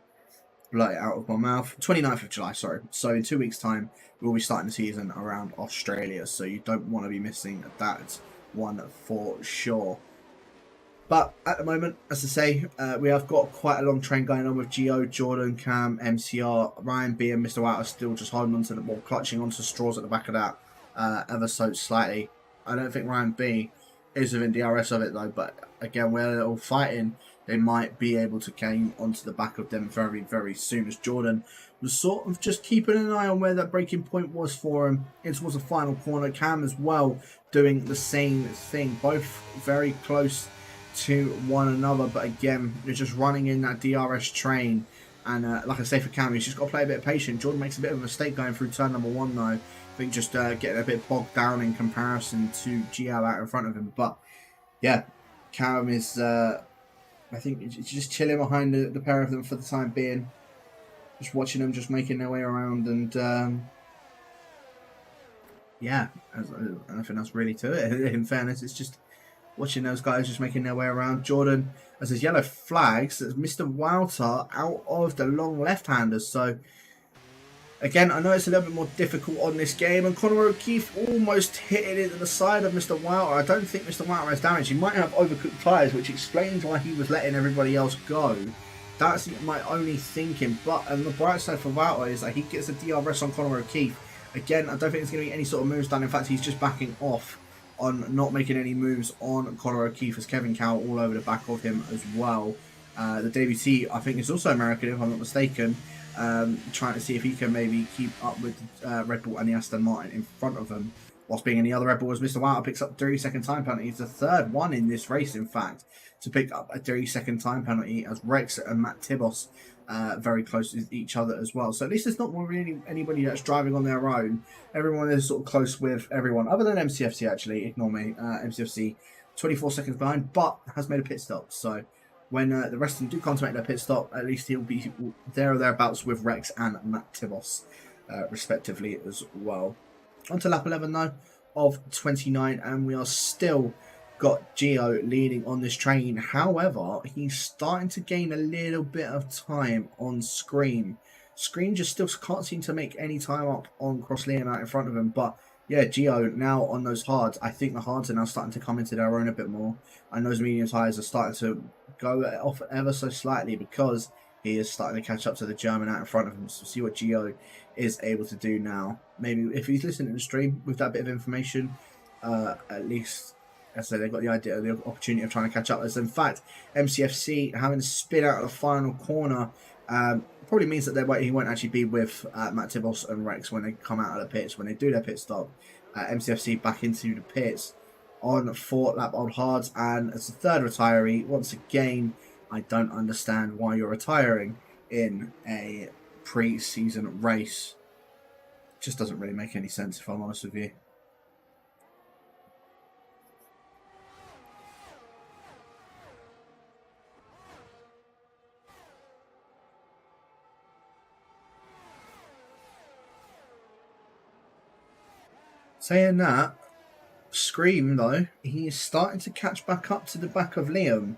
blurt it out of my mouth. 29th of July, sorry. So in 2 weeks' time, we'll be starting the season around Australia, so you don't want to be missing that one for sure. But at the moment, as I say, we have got quite a long train going on with Gio, Jordan, Cam, MCR, Ryan B and Mr. White are still just holding onto the ball, clutching onto straws at the back of that ever so slightly. I don't think Ryan B is within DRS of it though, but again, where they're all fighting, they might be able to gain onto the back of them very, very soon, as Jordan was sort of just keeping an eye on where that breaking point was for him in towards the final corner. Cam as well doing the same thing, both very close to one another, but again, you're just running in that DRS train. And like I say, for Cam, he's just got to play a bit of patience. Jordan makes a bit of a mistake going through turn number 1 though. I think just getting a bit bogged down in comparison to Gio out in front of him. But yeah, Cam is, I think, just chilling behind the pair of them for the time being. Just watching them just making their way around. And yeah, I don't think that's really to it. In fairness, it's just watching those guys just making their way around. Jordan, as his yellow flags, as Mr. Wouter out of the long left-handers. So, again, I know it's a little bit more difficult on this game. And Conor O'Keefe almost hit it into the side of Mr. Wouter. I don't think Mr. Wouter has damage. He might have overcooked tyres, which explains why he was letting everybody else go. That's my only thinking. But on the bright side for Wouter is that he gets a DRS on Conor O'Keefe. Again, I don't think there's going to be any sort of moves done. In fact, he's just backing off on not making any moves on Conor O'Keefe, as Kevin Cowell all over the back of him as well. The debutee, I think, is also American, if I'm not mistaken, trying to see if he can maybe keep up with Red Bull and the Aston Martin in front of him, whilst being in the other Red Bull, as Mr. Wouter picks up 30-second time penalty. It's the third one in this race, in fact, to pick up a 30-second time penalty, as Rex and Matt Tibos very close to each other as well. So at least there's not really anybody that's driving on their own. Everyone is sort of close with everyone, other than MCFC, actually. Ignore me. MCFC 24 seconds behind, but has made a pit stop. So when the rest of them do come to make their pit stop, at least he'll be there or thereabouts with Rex and Matt Tibos, respectively, as well. On to lap 11, though, of 29, and we are still got Gio leading on this train. However, he's starting to gain a little bit of time on Scream. Scream just still can't seem to make any time up on Cross Liam out in front of him. But yeah, Gio now on those hards. I think the hards are now starting to come into their own a bit more. And those medium tyres are starting to go off ever so slightly, because he is starting to catch up to the German out in front of him. So see what Gio is able to do now. Maybe if he's listening to the stream with that bit of information, at least, as I said, they've got the idea, the opportunity of trying to catch up. As in fact, MCFC having to spin out of the final corner probably means that he won't actually be with Matt Tibos and Rex when they come out of the pits, when they do their pit stop. MCFC back into the pits on 4 lap old hards, and as the third retiree, once again, I don't understand why you're retiring in a pre-season race. It just doesn't really make any sense, if I'm honest with you. Saying that, Scream, though, he is starting to catch back up to the back of Liam.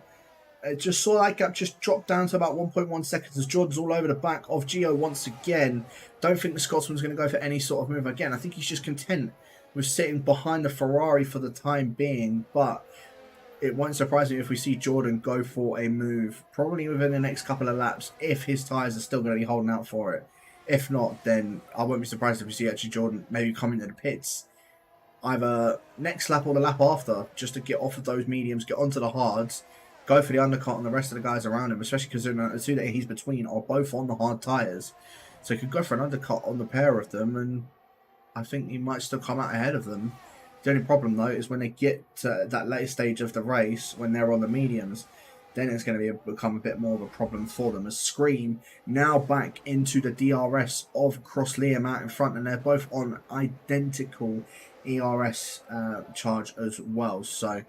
Just saw that gap just drop down to about 1.1 seconds as Jordan's all over the back of Gio once again. Don't think the Scotsman's going to go for any sort of move again. I think he's just content with sitting behind the Ferrari for the time being, but it won't surprise me if we see Jordan go for a move probably within the next couple of laps if his tyres are still going to be holding out for it. If not, then I won't be surprised if we see actually Jordan maybe come into the pits either next lap or the lap after, just to get off of those mediums, get onto the hards, go for the undercut on the rest of the guys around him, especially because the two that he's between are both on the hard tyres. So he could go for an undercut on the pair of them, and I think he might still come out ahead of them. The only problem, though, is when they get to that later stage of the race, when they're on the mediums, then it's going to become a bit more of a problem for them. As Scream now back into the DRS of Cross Liam out in front, and they're both on identical ERS charge as well. So,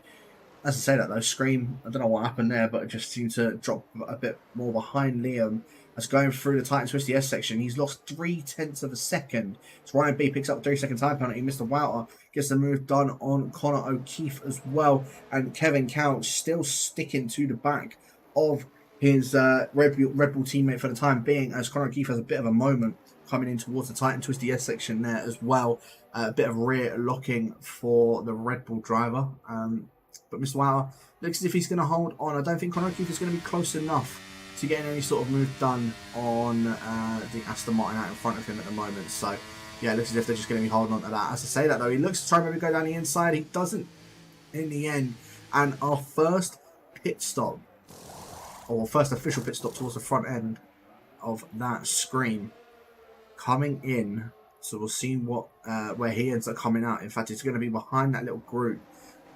as I say that though, Scream, I don't know what happened there, but it just seemed to drop a bit more behind Liam. As going through the tight and twisty S section, he's lost 0.3 of a second. So Ryan B picks up a 3-second time penalty. Mr. Wouter gets the move done on Connor O'Keefe as well. And Kevin Couch still sticking to the back of his Red Bull teammate for the time being, as Connor O'Keefe has a bit of a moment coming in towards the tight and twisty S section there as well. A bit of rear locking for the Red Bull driver. But Mr. Wouter looks as if he's going to hold on. I don't think Connor O'Keefe is going to be close enough to getting any sort of move done on the Aston Martin out in front of him at the moment. So, yeah, it looks as if they're just going to be holding on to that. As I say that, though, he looks to try maybe go down the inside. He doesn't in the end. And our first pit stop, or first official pit stop towards the front end of that screen, coming in. So we'll see what where he ends up coming out. In fact, it's going to be behind that little group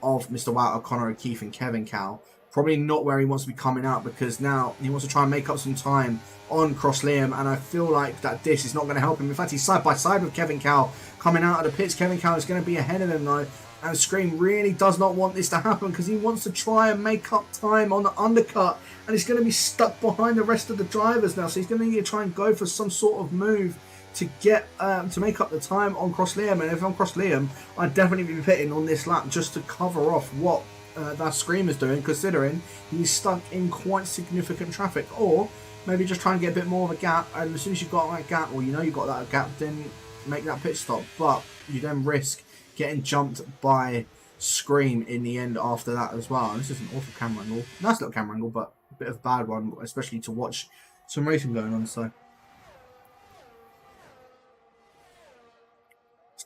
of Mr. Wouter, Connor O'Keefe, and Kevin Cow. Probably not where he wants to be coming out, because now he wants to try and make up some time on Cross Liam, and I feel like that this is not going to help him. In fact, he's side by side with Kevin Cow coming out of the pits. Kevin Cow is going to be ahead of him though, and Scream really does not want this to happen because he wants to try and make up time on the undercut, and he's going to be stuck behind the rest of the drivers now. So he's going to need to try and go for some sort of move to get to make up the time on Cross Liam. And if I'm Cross Liam, I'd definitely be pitting on this lap just to cover off what that Scream is doing, considering he's stuck in quite significant traffic. Or maybe just try and get a bit more of a gap, and as soon as you've got that gap, or you know you've got that gap, then make that pit stop. But you then risk getting jumped by Scream in the end after that as well. And this is an awful camera angle. Nice little camera angle, but a bit of a bad one, especially to watch some racing going on. So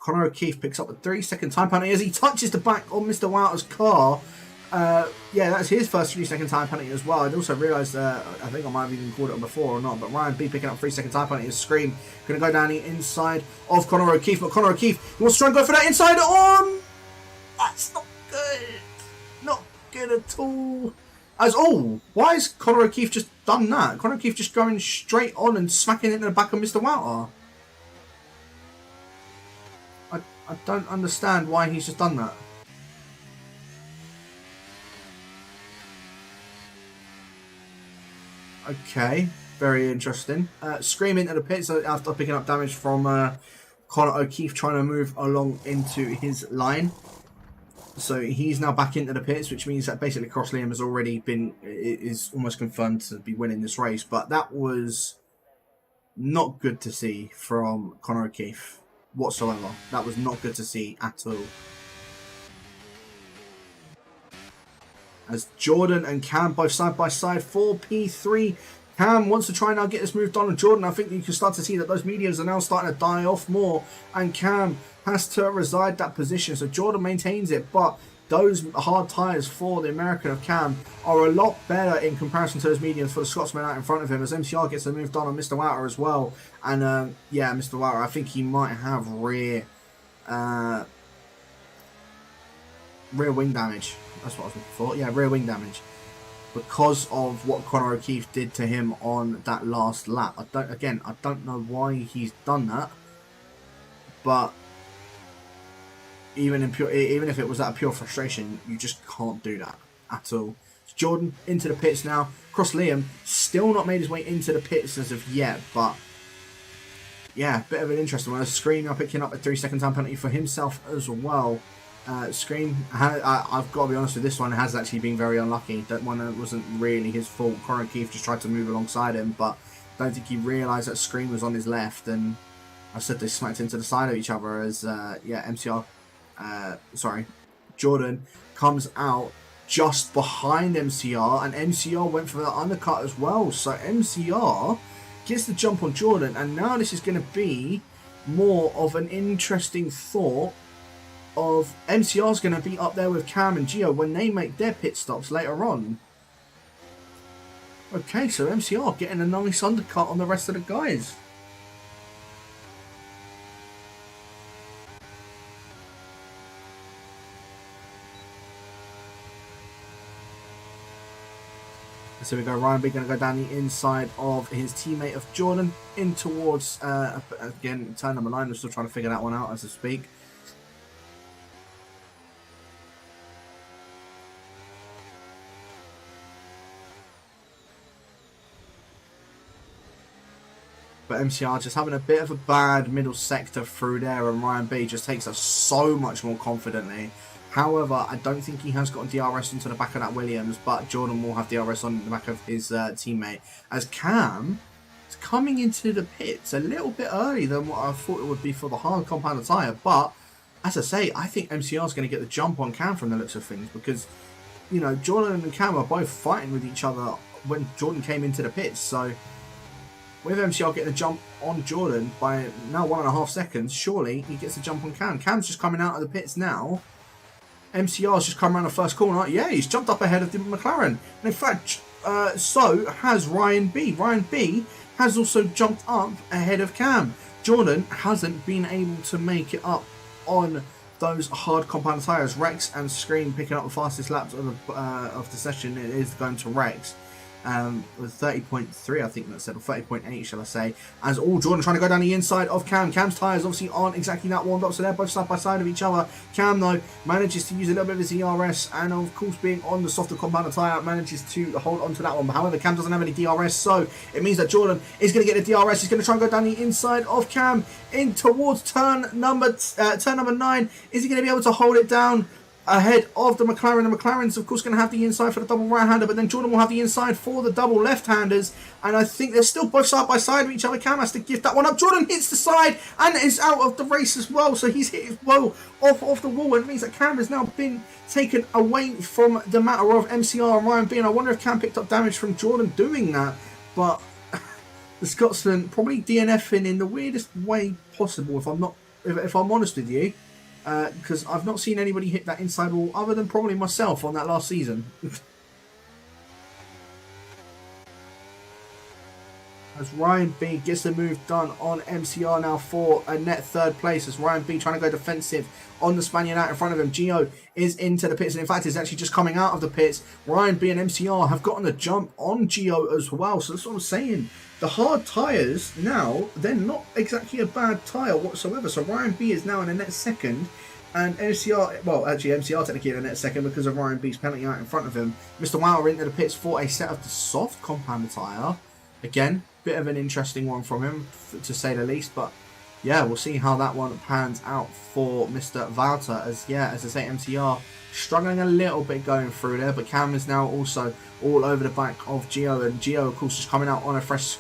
Connor O'Keefe picks up a 3-second time penalty as he touches the back on Mr. Wouter's car. Yeah, that's his first 3-second time penalty as well. I'd also realised, I think I might have even called it before or not, but Ryan B picking up 3-second time penalty as Scream going to go down the inside of Connor O'Keefe. But Connor O'Keefe, he wants to try and go for that inside on. That's not good. Not good at all. Why has Connor O'Keefe just done that? Connor O'Keefe just going straight on and smacking into the back of Mr. Wouter. I don't understand why he's just done that. Okay, very interesting. Scream into the pits after picking up damage from Connor O'Keefe trying to move along into his line. So he's now back into the pits, which means that basically Cross Liam has already is almost confirmed to be winning this race. But that was not good to see from Connor O'Keefe whatsoever. That was not good to see at all. As Jordan and Cam both side by side for P3. Cam wants to try and now get this move done on Jordan. I think you can start to see that those mediums are now starting to die off more, and Cam has to reside that position. So Jordan maintains it, but those hard tyres for the American of Cam are a lot better in comparison to those mediums for the Scotsman out in front of him, as MCR gets a move done on Mr. Wouter as well. And yeah, Mr. Wouter, I think he might have rear wing damage. That's what I was looking for. Yeah, rear wing damage, because of what Connor O'Keefe did to him on that last lap. I don't know why he's done that, but even if it was out of pure frustration, you just can't do that at all. Jordan into the pits now. Cross Liam still not made his way into the pits as of yet, but yeah, bit of an interesting one. Scream now picking up a 3-second time penalty for himself as well. Scream, I've got to be honest with this one, has actually been very unlucky. That one wasn't really his fault. Corin Keith just tried to move alongside him, but I don't think he realised that Scream was on his left, and I said they smacked into the side of each other as, Jordan comes out just behind MCR, and MCR went for the undercut as well. So MCR gets the jump on Jordan, and now this is going to be more of an interesting thought of MCR's going to be up there with Cam and Gio when they make their pit stops later on. Okay, so MCR getting a nice undercut on the rest of the guys. So we go, Ryan B going to go down the inside of his teammate of Jordan in towards, again, turn number 9. We're still trying to figure that one out as I speak. But MCR just having a bit of a bad middle sector through there, and Ryan B just takes us so much more confidently. However, I don't think he has got DRS into the back of that Williams, but Jordan will have DRS on the back of his teammate. As Cam is coming into the pits a little bit early than what I thought it would be for the hard compound tyre. But, as I say, I think MCR is going to get the jump on Cam from the looks of things, because, you know, Jordan and Cam are both fighting with each other when Jordan came into the pits. So, with MCR getting the jump on Jordan by now 1.5 seconds, surely he gets the jump on Cam. Cam's just coming out of the pits now. MCR's just come around the first corner. Yeah, he's jumped up ahead of the McLaren. And in fact, so has Ryan B. Ryan B has also jumped up ahead of Cam. Jordan hasn't been able to make it up on those hard compound tyres. Rex and Scream picking up the fastest laps of the session. It is going to Rex. With 30.3, I think that said, or 30.8, shall I say, as all Jordan trying to go down the inside of Cam. Cam's tyres obviously aren't exactly that warmed up, so they're both side by side of each other. Cam, though, manages to use a little bit of his ERS, and of course, being on the softer compound tyre, manages to hold on to that one. However, Cam doesn't have any DRS, so it means that Jordan is going to get the DRS. He's going to try and go down the inside of Cam in towards turn number 9. Is he going to be able to hold it down ahead of the McLaren? The McLaren's of course going to have the inside for the double right-hander, but then Jordan will have the inside for the double left-handers, and I think they're still both side by side of each other. Cam has to gift that one up. Jordan hits the side and is out of the race as well, so he's hit his well off the wall, and it means that Cam has now been taken away from the matter of MCR and Ryan B, and I wonder if Cam picked up damage from Jordan doing that, but the Scotsman probably DNFing in the weirdest way possible, if I'm honest with you. Because I've not seen anybody hit that inside wall other than probably myself on that last season. As Ryan B gets the move done on MCR now for a net 3rd place, as Ryan B trying to go defensive on the Spaniard out in front of him. Gio is into the pits, and in fact is actually just coming out of the pits. Ryan B and MCR have gotten the jump on Gio as well, so that's what I'm saying. The hard tyres now, they're not exactly a bad tyre whatsoever. So Ryan B is now in a net 2nd, and MCR, well, actually MCR technically in a net 2nd because of Ryan B's penalty out in front of him. Mr. Wow into the pits for a set of the soft compound tyre. Again, bit of an interesting one from him, to say the least, but yeah, we'll see how that one pans out for Mr. Walter, as I say, MCR struggling a little bit going through there, but Cam is now also all over the back of Gio, and Gio, of course, is coming out on a fresh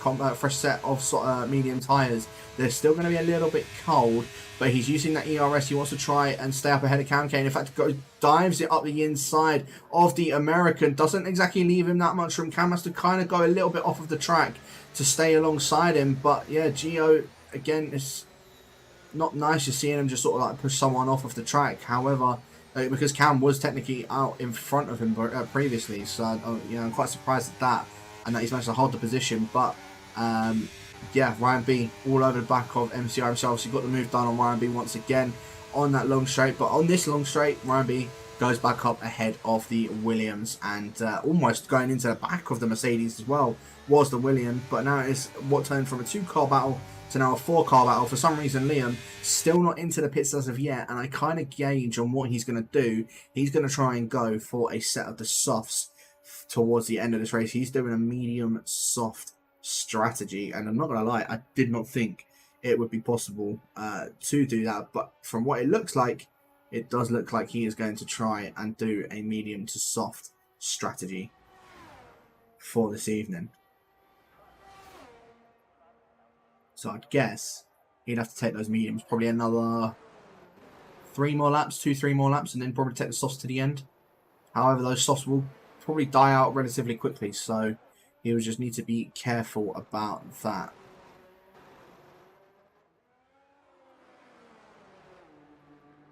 set of medium tyres. They're still going to be a little bit cold, but he's using that ERS. He wants to try and stay up ahead of Cam Kane. In fact, dives it up the inside of the American. Doesn't exactly leave him that much room. Cam has to kind of go a little bit off of the track to stay alongside him, but yeah, Gio, again, it's not nice just seeing him just sort of like push someone off of the track. However, because Cam was technically out in front of him previously, so I'm quite surprised at that, and that he's managed to hold the position. But yeah, Ryan B all over the back of MCR himself. So he got the move done on Ryan B once again on that long straight. But on this long straight, Ryan B goes back up ahead of the Williams, and almost going into the back of the Mercedes as well was the Williams. But now it is what turned from a 2-car battle to now a 4-car battle. For some reason, Liam still not into the pits as of yet, and I kind of gauge on what he's going to do. He's going to try and go for a set of the softs towards the end of this race. He's doing a medium soft strategy, and I'm not going to lie, I did not think it would be possible to do that, but from what it looks like, it does look like he is going to try and do a medium to soft strategy for this evening. So I'd guess he'd have to take those mediums, probably another 3 more laps, 2-3 more laps, and then probably take the softs to the end. However, those softs will probably die out relatively quickly, so he will just need to be careful about that.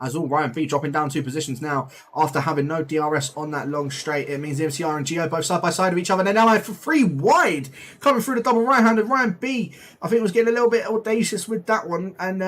As all, Ryan B dropping down 2 positions now after having no DRS on that long straight. It means MCR and Gio both side by side of each other. They're now for 3 wide coming through the double right-handed. Ryan B, I think, was getting a little bit audacious with that one and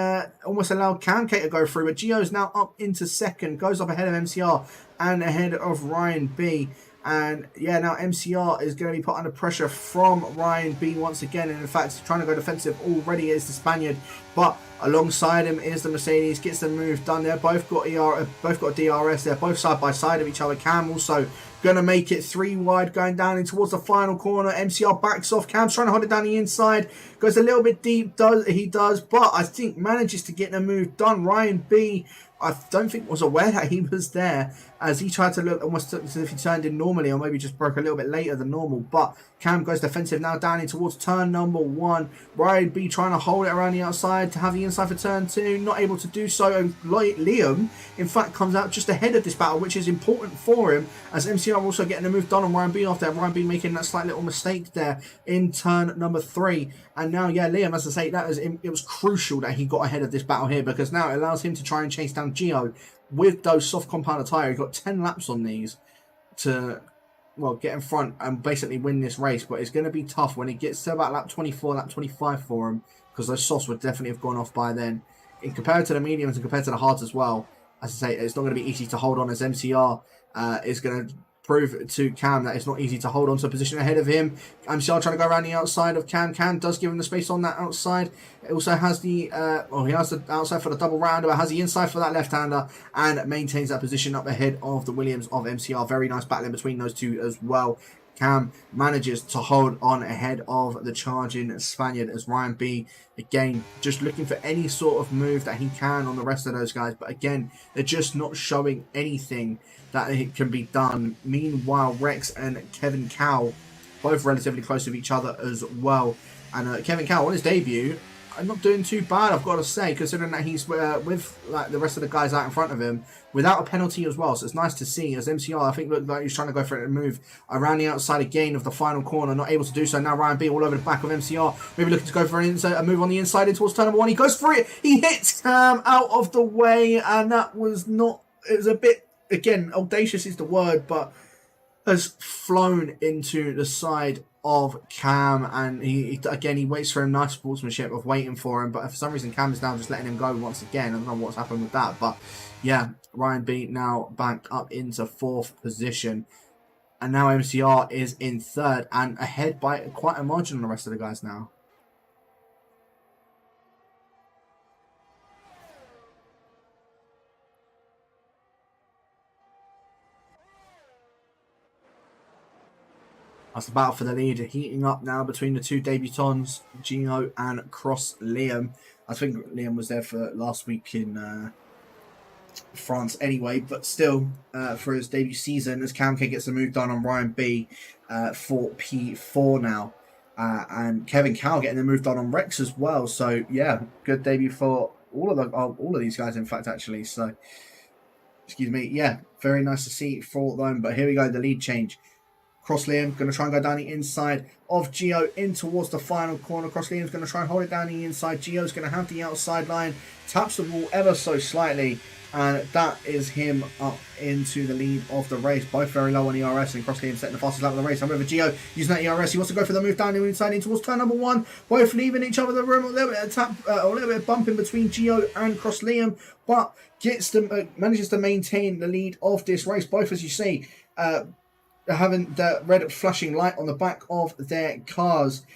almost allowed Cam K to go through. But Gio's now up into second, goes up ahead of MCR and ahead of Ryan B. And yeah, now MCR is going to be put under pressure from Ryan B once again. And in fact, trying to go defensive already is the Spaniard. But alongside him is the Mercedes. Gets the move done there. Both got DRS. They're both side by side of each other. Cam also going to make it 3 wide going down in towards the final corner. MCR backs off. Cam's trying to hold it down the inside. Goes a little bit deep. He does. But I think manages to get the move done. Ryan B, I don't think was aware that he was there as he tried to look almost as if he turned in normally or maybe just broke a little bit later than normal. But Cam goes defensive now down in towards turn number 1. Ryan B trying to hold it around the outside to have the inside for turn 2. Not able to do so. And Liam, in fact, comes out just ahead of this battle, which is important for him as MCR also getting a move done on Ryan B after Ryan B making that slight little mistake there in turn number 3. And now, yeah, Liam, as I say, it was crucial that he got ahead of this battle here because now it allows him to try and chase down Gio with those soft compounder tyre. He got 10 laps on these to, well, get in front and basically win this race. But it's going to be tough when it gets to about lap 24, lap 25 for him because those softs would definitely have gone off by then. In compared to the mediums and compared to the hards as well, as I say, it's not going to be easy to hold on as MCR is going to prove to Cam that it's not easy to hold on to a position ahead of him. MCR trying to go around the outside of Cam. Cam does give him the space on that outside. It also has the, he has the outside for the double rounder, but has the inside for that left-hander and maintains that position up ahead of the Williams of MCR. Very nice battle in between those two as well. Cam manages to hold on ahead of the charging Spaniard as Ryan B, again, just looking for any sort of move that he can on the rest of those guys. But again, they're just not showing anything that it can be done. Meanwhile, Rex and Kevin Cow, both relatively close to each other as well. And Kevin Cow, on his debut, I'm not doing too bad, I've got to say, considering that he's with like the rest of the guys out in front of him without a penalty as well. So it's nice to see as MCR, I think, looked like he's trying to go for it and move around the outside again of the final corner, not able to do so. Now Ryan B all over the back of MCR, maybe looking to go for a move on the inside in towards turn number 1. He goes for it, he hits Cam out of the way, and that was not, it was a bit, again, audacious is the word, but has flown into the side of Cam, and he again, he waits for him. Nice sportsmanship of waiting for him, but for some reason Cam is now just letting him go once again. I don't know what's happened with that, but yeah, Ryan B now back up into 4th position, and now MCR is in 3rd and ahead by quite a margin on the rest of the guys now. That's the battle for the lead, heating up now between the two debutants, Gio and Cross Liam. I think Liam was there for last week in France anyway, but still, for his debut season, as Cam K gets the move done on Ryan B for P4 now. And Kevin Cow getting the move done on Rex as well. So yeah, good debut for all of these guys, in fact, actually. So, excuse me, yeah, very nice to see for them. But here we go, the lead change. Cross Liam going to try and go down the inside of Gio in towards the final corner. Cross Liam's going to try and hold it down the inside. Gio's going to have the outside line, taps the ball ever so slightly, and that is him up into the lead of the race. Both very low on ERS, and Cross Liam setting the fastest lap of the race. However, Gio using that ERS, he wants to go for the move down the inside in towards turn number 1. Both leaving each other the room, a little bit of tap, a little bit of bumping between Gio and Cross Liam, but manages to maintain the lead of this race. Both, as you see, having the red flashing light on the back of their cars,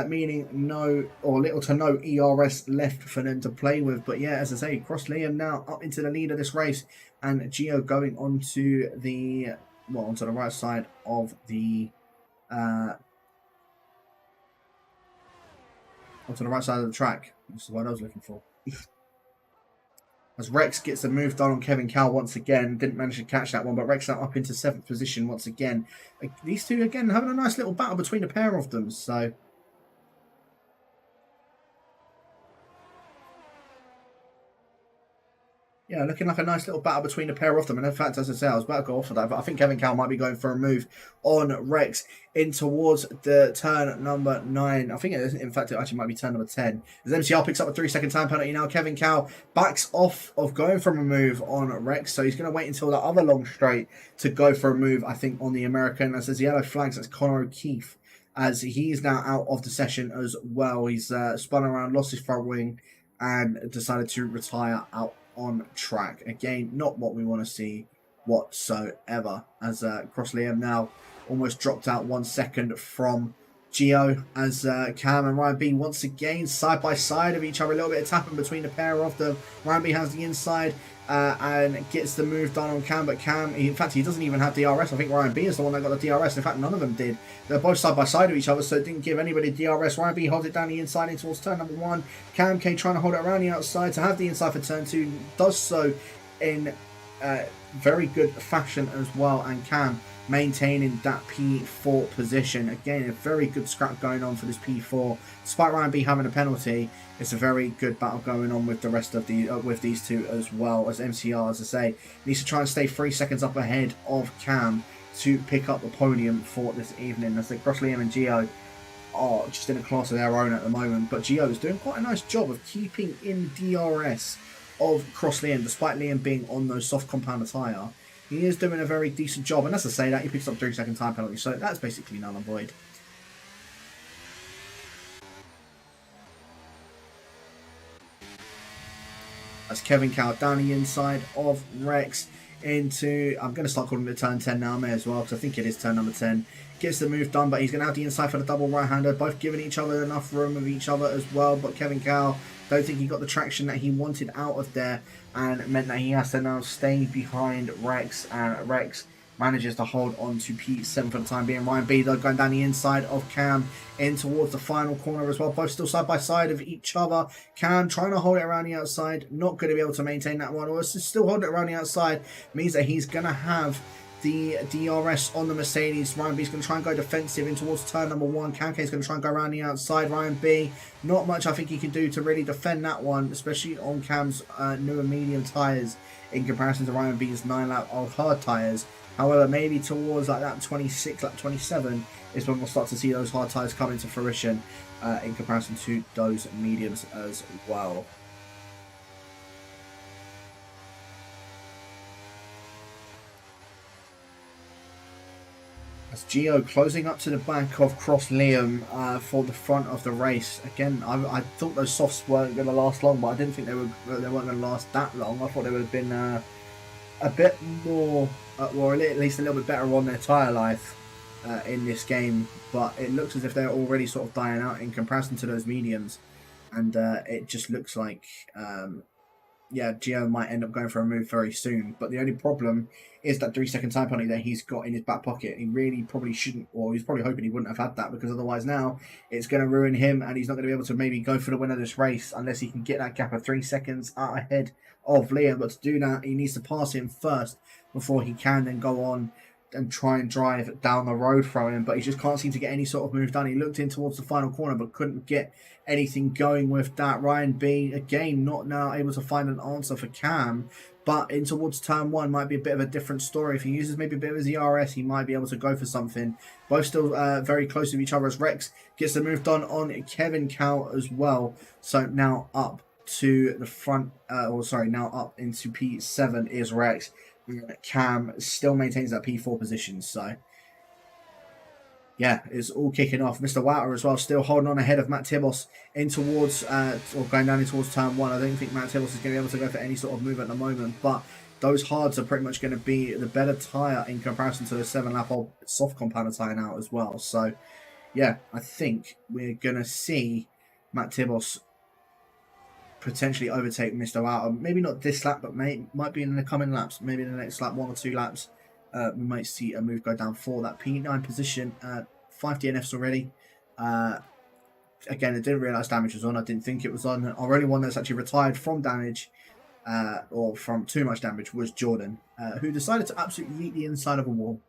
meaning no or little to no ERS left for them to play with. But yeah, as I say, Cross Liam now up into the lead of this race, and Gio going onto the right side of the track. This is what I was looking for. as Rex gets the move done on Kevin Cow once again. Didn't manage to catch that one, but Rex now up into 7th position once again. These two, again, having a nice little battle between the pair of them, so... Yeah, looking like a nice little battle between the pair of them. And in fact, as I say, I was about to go off for that, but I think Kevin Cow might be going for a move on Rex in towards the turn number 9. I think, in fact, it actually might be turn number 10. As MCR picks up a 3-second time penalty now, Kevin Cow backs off of going for a move on Rex. So he's going to wait until that other long straight to go for a move, I think, on the American. As there's yellow flags, that's Connor O'Keefe, as he's now out of the session as well. He's spun around, lost his front wing, and decided to retire out on track. Again, not what we want to see whatsoever, as Cross Liam now almost dropped out 1 second from Gio, as Cam and Ryan B once again side by side of each other. A little bit of tapping between the pair of them. Ryan B has the inside and gets the move done on Cam, but Cam, in fact, he doesn't even have DRS. I think Ryan B is the one that got the DRS. In fact, none of them did. They're both side by side of each other, so it didn't give anybody DRS. Ryan B holds it down the inside in towards turn number 1. Cam K trying to hold it around the outside to have the inside for turn 2. Does so in very good fashion as well, and Cam maintaining that P4 position. Again, a very good scrap going on for this P4. Despite Ryan B having a penalty, it's a very good battle going on with the rest of the with these two as well, as MCR, as I say, needs to try and stay 3 seconds up ahead of Cam to pick up the podium for this evening. As the Cross Liam and Gio are just in a class of their own at the moment, but Gio is doing quite a nice job of keeping in DRS of Cross Liam, despite Liam being on those soft compound tyre. He is doing a very decent job, and as I say that, he picks up 3-second time penalty, so that's basically null and void. That's Kevin Cow down the inside of Rex into, I'm going to start calling it turn 10 now, I may as well, because I think it is turn number 10. Gets the move done, but he's going to have the inside for the double right-hander, both giving each other enough room of each other as well, but Kevin Cow, don't think he got the traction that he wanted out of there, and it meant that he has to now stay behind Rex, and Rex manages to hold on to P7 for the time being. Ryan B, though, going down the inside of Cam in towards the final corner as well. Both still side by side of each other. Cam trying to hold it around the outside. Not going to be able to maintain that one. Or still holding it around the outside means that he's going to have the DRS on the Mercedes. Ryan B's going to try and go defensive in towards turn number 1. Cam K's going to try and go around the outside. Ryan B, not much I think he can do to really defend that one, especially on Cam's newer medium tyres in comparison to Ryan B's 9-lap old hard tyres. However, maybe towards like that 26, lap 27 is when we'll start to see those hard tyres come into fruition in comparison to those mediums as well. As Gio closing up to the back of Cross Liam for the front of the race. Again, I thought those softs weren't going to last long, but I didn't think they weren't going to last that long. I thought they would have been a bit more, or at least a little bit better on their tyre life in this game. But it looks as if they're already sort of dying out in comparison to those mediums. And it just looks like, yeah, Gio might end up going for a move very soon. But the only problem is that 3-second time penalty that he's got in his back pocket. He really probably shouldn't, or he's probably hoping he wouldn't have had that, because otherwise now it's going to ruin him, and he's not going to be able to maybe go for the win of this race unless he can get that gap of 3 seconds out ahead of Liam. But to do that, he needs to pass him first before he can then go on and try and drive down the road from him. But he just can't seem to get any sort of move done. He looked in towards the final corner but couldn't get anything going with that. Ryan B, again, not now able to find an answer for Cam, but in towards turn 1 might be a bit of a different story. If he uses maybe a bit of his ERS, he might be able to go for something. Both still very close to each other, as Rex gets the move done on Kevin Cow as well. So now up to the front, now up into P7 is Rex. Cam still maintains that P4 position, so yeah, it's all kicking off. Mr. Wouter as well, still holding on ahead of Matt Tibos in towards, or going down in towards turn 1. I don't think Matt Tibos is going to be able to go for any sort of move at the moment, but those hards are pretty much going to be the better tyre in comparison to the 7-lap old soft compound tyre now as well. So yeah, I think we're going to see Matt Tibos potentially overtake Mr. Wouter. Maybe not this lap, but might be in the coming laps. Maybe in the next lap, 1 or 2 laps. We might see a move go down for that P9 position. 5 DNFs already. Again, I didn't realise damage was on. I didn't think it was on. Our only one that's actually retired from damage or from too much damage was Jordan, who decided to absolutely eat the inside of a wall.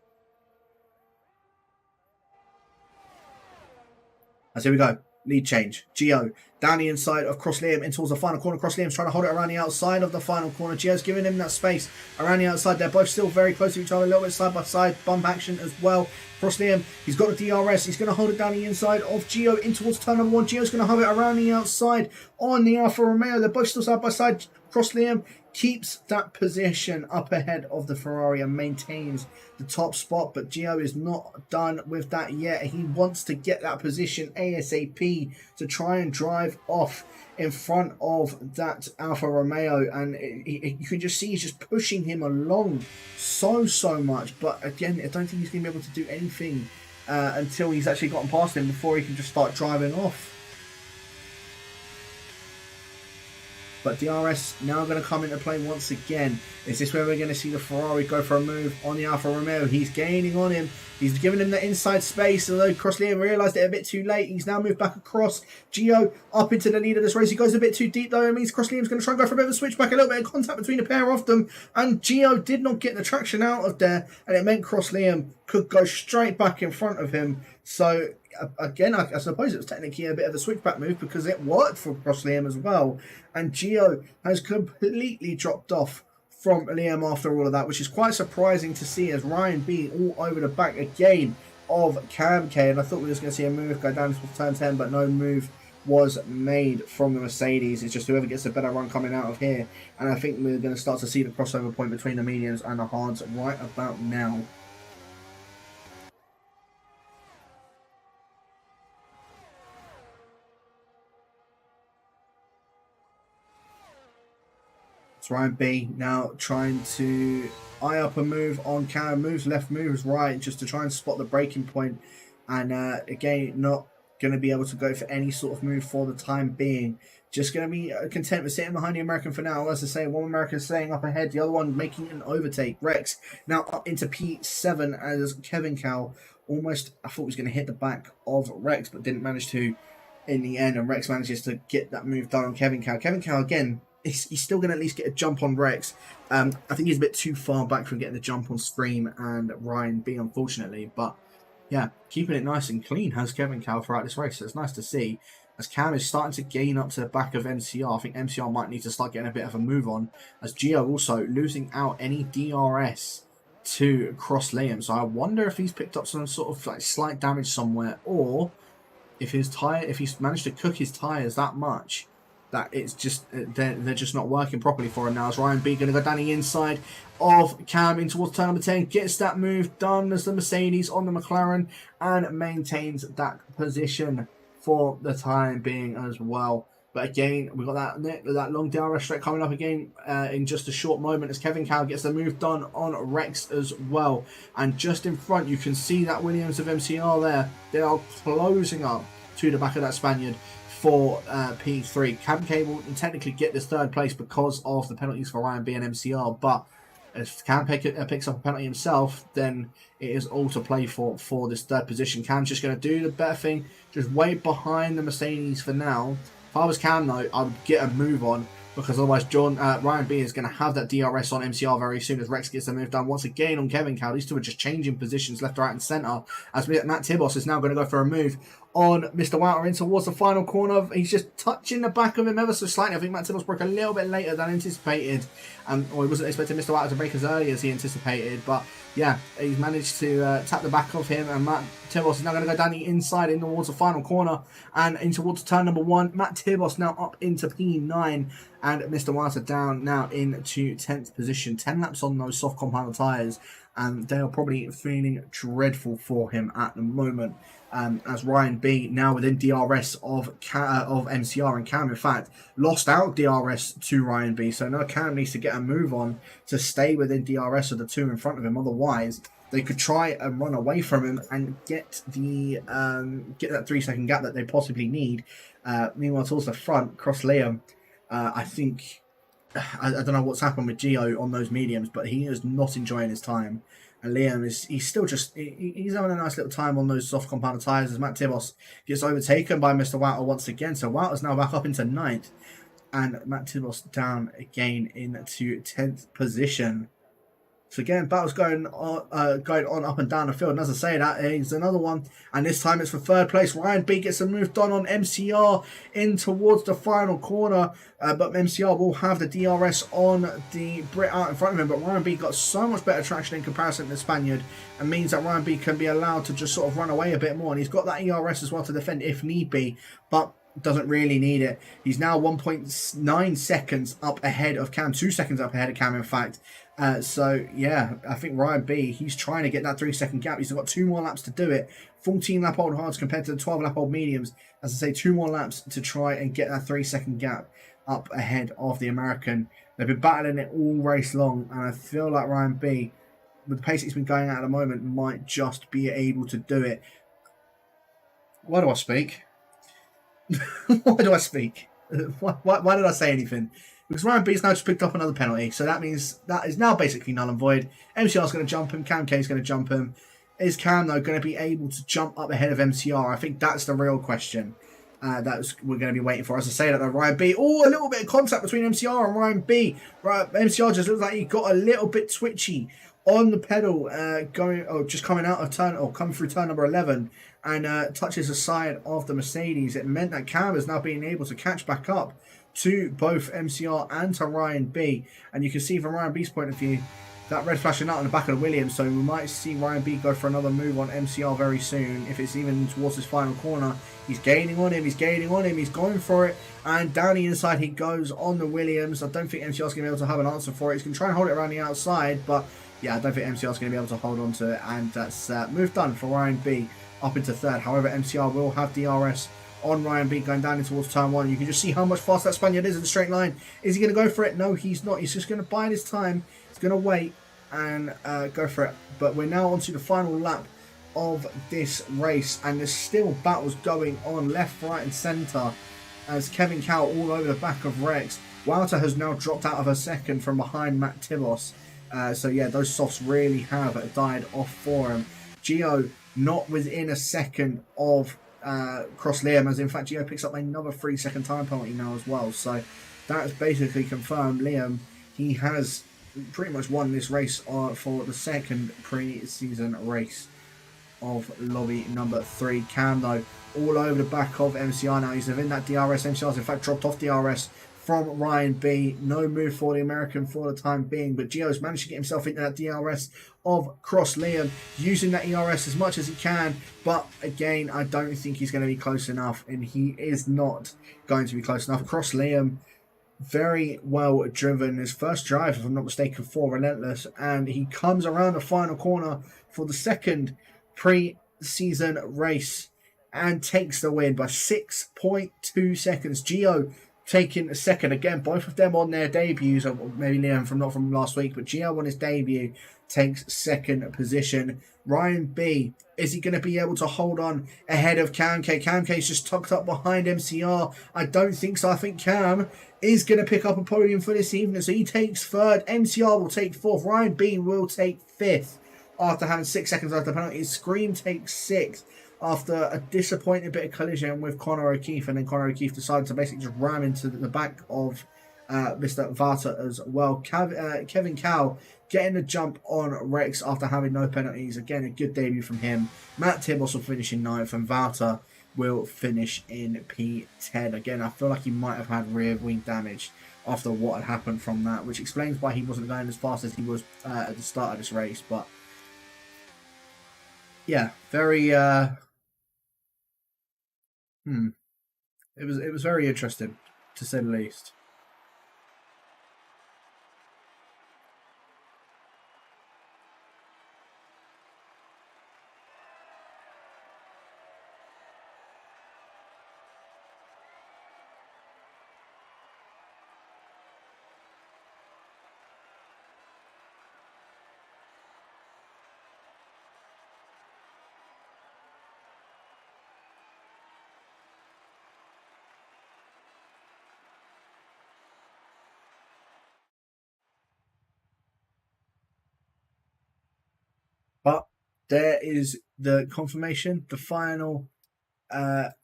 As here we go. Lead change. Gio down the inside of Cross Liam in towards the final corner. Cross Liam's trying to hold it around the outside of the final corner. Gio's giving him that space around the outside. They're both still very close to each other. A little bit side by side. Bump action as well. Cross Liam, he's got the DRS. He's going to hold it down the inside of Gio in towards turn number 1. Gio's going to hold it around the outside on the Alfa Romeo. They're both still side by side. Cross Liam keeps that position up ahead of the Ferrari and maintains the top spot, but Gio is not done with that yet. He wants to get that position ASAP to try and drive off in front of that Alfa Romeo, and you can just see he's just pushing him along so much, but again, I don't think he's going to be able to do anything until he's actually gotten past him before he can just start driving off. But DRS now going to come into play once again. Is this where we're going to see the Ferrari go for a move on the Alfa Romeo? He's gaining on him. He's giving him the inside space. Although Cross Liam realised it a bit too late. He's now moved back across. Gio up into the lead of this race. He goes a bit too deep though. It means Cross Liam's going to try and go for a bit of a switchback. A little bit of contact between the pair of them. And Gio did not get the traction out of there. And it meant Cross Liam could go straight back in front of him. So again, I suppose it was technically a bit of a switchback move because it worked for Cross Liam as well. And Gio has completely dropped off from Liam after all of that, which is quite surprising to see as Ryan B all over the back again of Cam K. And I thought we were just going to see a move go down to turn 10, but no move was made from the Mercedes. It's just whoever gets a better run coming out of here. And I think we're going to start to see the crossover point between the mediums and the hards right about now. It's Ryan B now trying to eye up a move on Cam. Moves left, moves right, just to try and spot the breaking point. And again, not going to be able to go for any sort of move for the time being. Just going to be content with sitting behind the American for now. As I say, one American staying up ahead, the other one making an overtake. Rex now up into P7 as Kevin Cow almost, I thought was going to hit the back of Rex, but didn't manage to in the end. And Rex manages to get that move done on Kevin Cow. Kevin Cow again, he's still going to at least get a jump on Rex. I think he's a bit too far back from getting the jump on Scream and Ryan B, unfortunately. But yeah, keeping it nice and clean has Kevin Cow throughout this race. So it's nice to see as Cam is starting to gain up to the back of MCR. I think MCR might need to start getting a bit of a move on, as Gio also losing out any DRS to Cross Liam. So I wonder if he's picked up some sort of like slight damage somewhere, or if he's managed to cook his tires that much that it's just they're just not working properly for him now. As Ryan B going to go down the inside of Cam in towards turn number 10, gets that move done as the Mercedes on the McLaren and maintains that position for the time being as well. But again, we've got that long DRS straight coming up again in just a short moment as Kevin Cow gets the move done on Rex as well. And just in front, you can see that Williams of MCR there. They are closing up to the back of that Spaniard for P3. Cam K will technically get this third place because of the penalties for Ryan B and MCR, but if Cam picks up a penalty himself, then it is all to play for this third position. Cam's just going to do the better thing, just wait behind the Mercedes for now. If I was Cam though, I would get a move on, because otherwise Ryan B is going to have that DRS on MCR very soon as Rex gets the move done once again on Kevin Cow. These two are just changing positions left, right and centre as Matt Tibos is now going to go for a move on Mr. Wouter in towards the final corner. He's just touching the back of him ever so slightly. I think Matt Tibos broke a little bit later than anticipated, or he wasn't expecting Mr. Wouter to break as early as he anticipated, but yeah, he's managed to tap the back of him, and Matt Tibos is now going to go down the inside in towards the final corner and in towards turn number 1. Matt Tibos now up into P9 and Mr. Wouter down now into 10th position. 10 laps on those soft compound tyres, and they are probably feeling dreadful for him at the moment. As Ryan B now within DRS of MCR, and Cam in fact lost out DRS to Ryan B, so now Cam needs to get a move on to stay within DRS of the two in front of him. Otherwise they could try and run away from him and get the get that 3-second gap that they possibly need. Meanwhile towards the front, Cross Liam, I think I don't know what's happened with Gio on those mediums, but he is not enjoying his time. And Liam he's still just he's having a nice little time on those soft compound tyres as Matt Tibos gets overtaken by Mr. Wouter once again. So Wouter's now back up into 9th. and Matt Tibos down again into 10th position. So again, battles going on up and down the field. And as I say, that is another one. And this time it's for third place. Ryan B gets a move done on MCR in towards the final corner. But MCR will have the DRS on the Brit out in front of him. But Ryan B got so much better traction in comparison to the Spaniard. And means that Ryan B can be allowed to just sort of run away a bit more. And he's got that ERS as well to defend if need be. But doesn't really need it. He's now 1.9 seconds up ahead of Cam. 2 seconds up ahead of Cam, in fact. So, yeah, I think Ryan B, he's trying to get that 3-second gap. He's got 2 more laps to do it. 14-lap-old hards compared to the 12-lap-old mediums. As I say, 2 more laps to try and get that 3-second gap up ahead of the American. They've been battling it all race long, and I feel like Ryan B, with the pace he's been going at the moment, might just be able to do it. Why do I speak? Why do I speak? Why did I say anything? Because Ryan B's now just picked up another penalty, so that means that is now basically null and void. MCR's going to jump him, Cam K's going to jump him. Is Cam, though, going to be able to jump up ahead of MCR? I think that's the real question that we're going to be waiting for. As I say that, though, Ryan B, a little bit of contact between MCR and Ryan B. Right, MCR just looks like he got a little bit twitchy on the pedal, just coming out of turn, or coming through turn number 11, and touches the side of the Mercedes. It meant that Cam is now being able to catch back up to both MCR and to Ryan B. And you can see from Ryan B's point of view, that red flashing out on the back of the Williams, so we might see Ryan B go for another move on MCR very soon, if it's even towards his final corner. He's gaining on him, he's going for it, and down the inside he goes on the Williams. I don't think MCR's going to be able to have an answer for it. He's going to try and hold it around the outside, but yeah, I don't think MCR's going to be able to hold on to it, and that's move done for Ryan B up into third. However, MCR will have DRS on Ryan B going down in towards turn 1. You can just see how much faster that Spaniard is in the straight line. Is he going to go for it? No, he's not. He's just going to bide his time. He's going to wait and go for it. But we're now on to the final lap of this race, and there's still battles going on left, right and centre as Kevin Cow all over the back of Rex. Wouter has now dropped out of a second from behind Matt Tibos. So yeah, those softs really have died off for him. Gio not within a second of Cross Liam, as in fact Gio picks up another 3-second time penalty now as well. So that's basically confirmed Liam, he has pretty much won this race for the second pre-season race of lobby number 3. Cam, though, all over the back of MCR now. He's in that DRS. MCR's in fact dropped off DRS from Ryan B. No move for the American for the time being, but Gio's managed to get himself into that DRS of Cross Liam, using that ERS as much as he can. But again, I don't think he's going to be close enough, and he is not going to be close enough. Cross Liam, very well driven. His first drive, if I'm not mistaken, for Relentless, and he comes around the final corner for the second pre-season race and takes the win by 6.2 seconds. Gio taking a second. Again, both of them on their debuts, or maybe Liam not from last week, but Gio on his debut takes second position. Ryan B, is he going to be able to hold on ahead of Cam K? Cam K's just tucked up behind MCR. I don't think so. I think Cam is going to pick up a podium for this evening. So he takes third. MCR will take fourth. Ryan B will take fifth after having 6 seconds after the penalty. Scream takes sixth after a disappointing bit of collision with Conor O'Keefe, and then Conor O'Keefe decided to basically just ram into the back of Mr. Vata as well. Kevin Cow getting the jump on Rex after having no penalties. Again, a good debut from him. Matt Tibos will finish in 9th, and Vata will finish in P10. Again, I feel like he might have had rear wing damage after what had happened from that, which explains why he wasn't going as fast as he was at the start of this race. But yeah, very it was very interesting, to say the least. But there is the confirmation, the final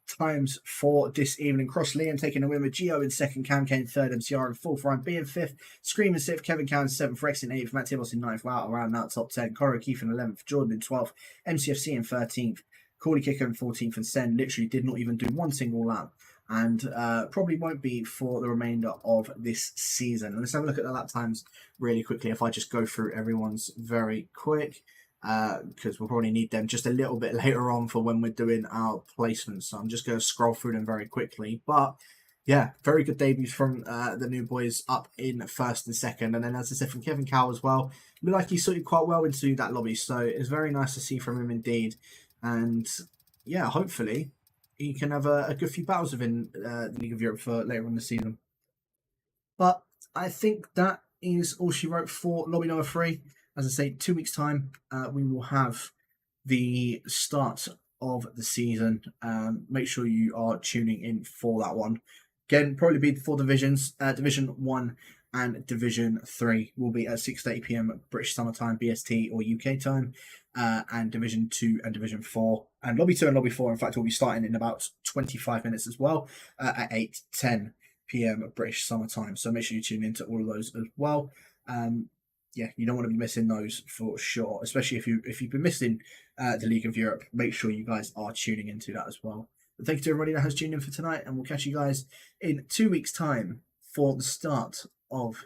times for this evening. Cross Liam taking a win with Gio in second, Cam Kane third, MCR in fourth, Ryan B in fifth, Scream in sixth, Kevin Cowan in seventh, Rex in eighth, Matt Tibos in ninth, wow, around that top 10, Cora Keefe in 11th, Jordan in 12th, MCFC in 13th, Corley Kicker in 14th, and Sen literally did not even do one single lap, and probably won't be for the remainder of this season. And let's have a look at the lap times really quickly if I just go through everyone's very quick, because we'll probably need them just a little bit later on for when we're doing our placements. So I'm just going to scroll through them very quickly. But yeah, very good debuts from the new boys up in first and second. And then, as I said, from Kevin Cow as well. Looked like he sorted quite well into that lobby. So it's very nice to see from him indeed. And yeah, hopefully he can have a good few battles within the League of Europe for later on the season. But I think that is all she wrote for lobby number 3. As I say, 2 weeks' time, we will have the start of the season. Make sure you are tuning in for that one. Again, probably be the 4 divisions. Division 1 and Division 3 will be at 6:30 p.m. British Summer Time, BST or UK time. And Division 2 and Division 4. And Lobby 2 and Lobby 4, in fact, will be starting in about 25 minutes as well at 8:10 p.m. British Summer Time. So make sure you tune into all of those as well. Yeah, you don't want to be missing those for sure, especially if you've been missing the League of Europe. Make sure you guys are tuning into that as well. But thank you to everybody that has tuned in for tonight, and we'll catch you guys in 2 weeks' time for the start of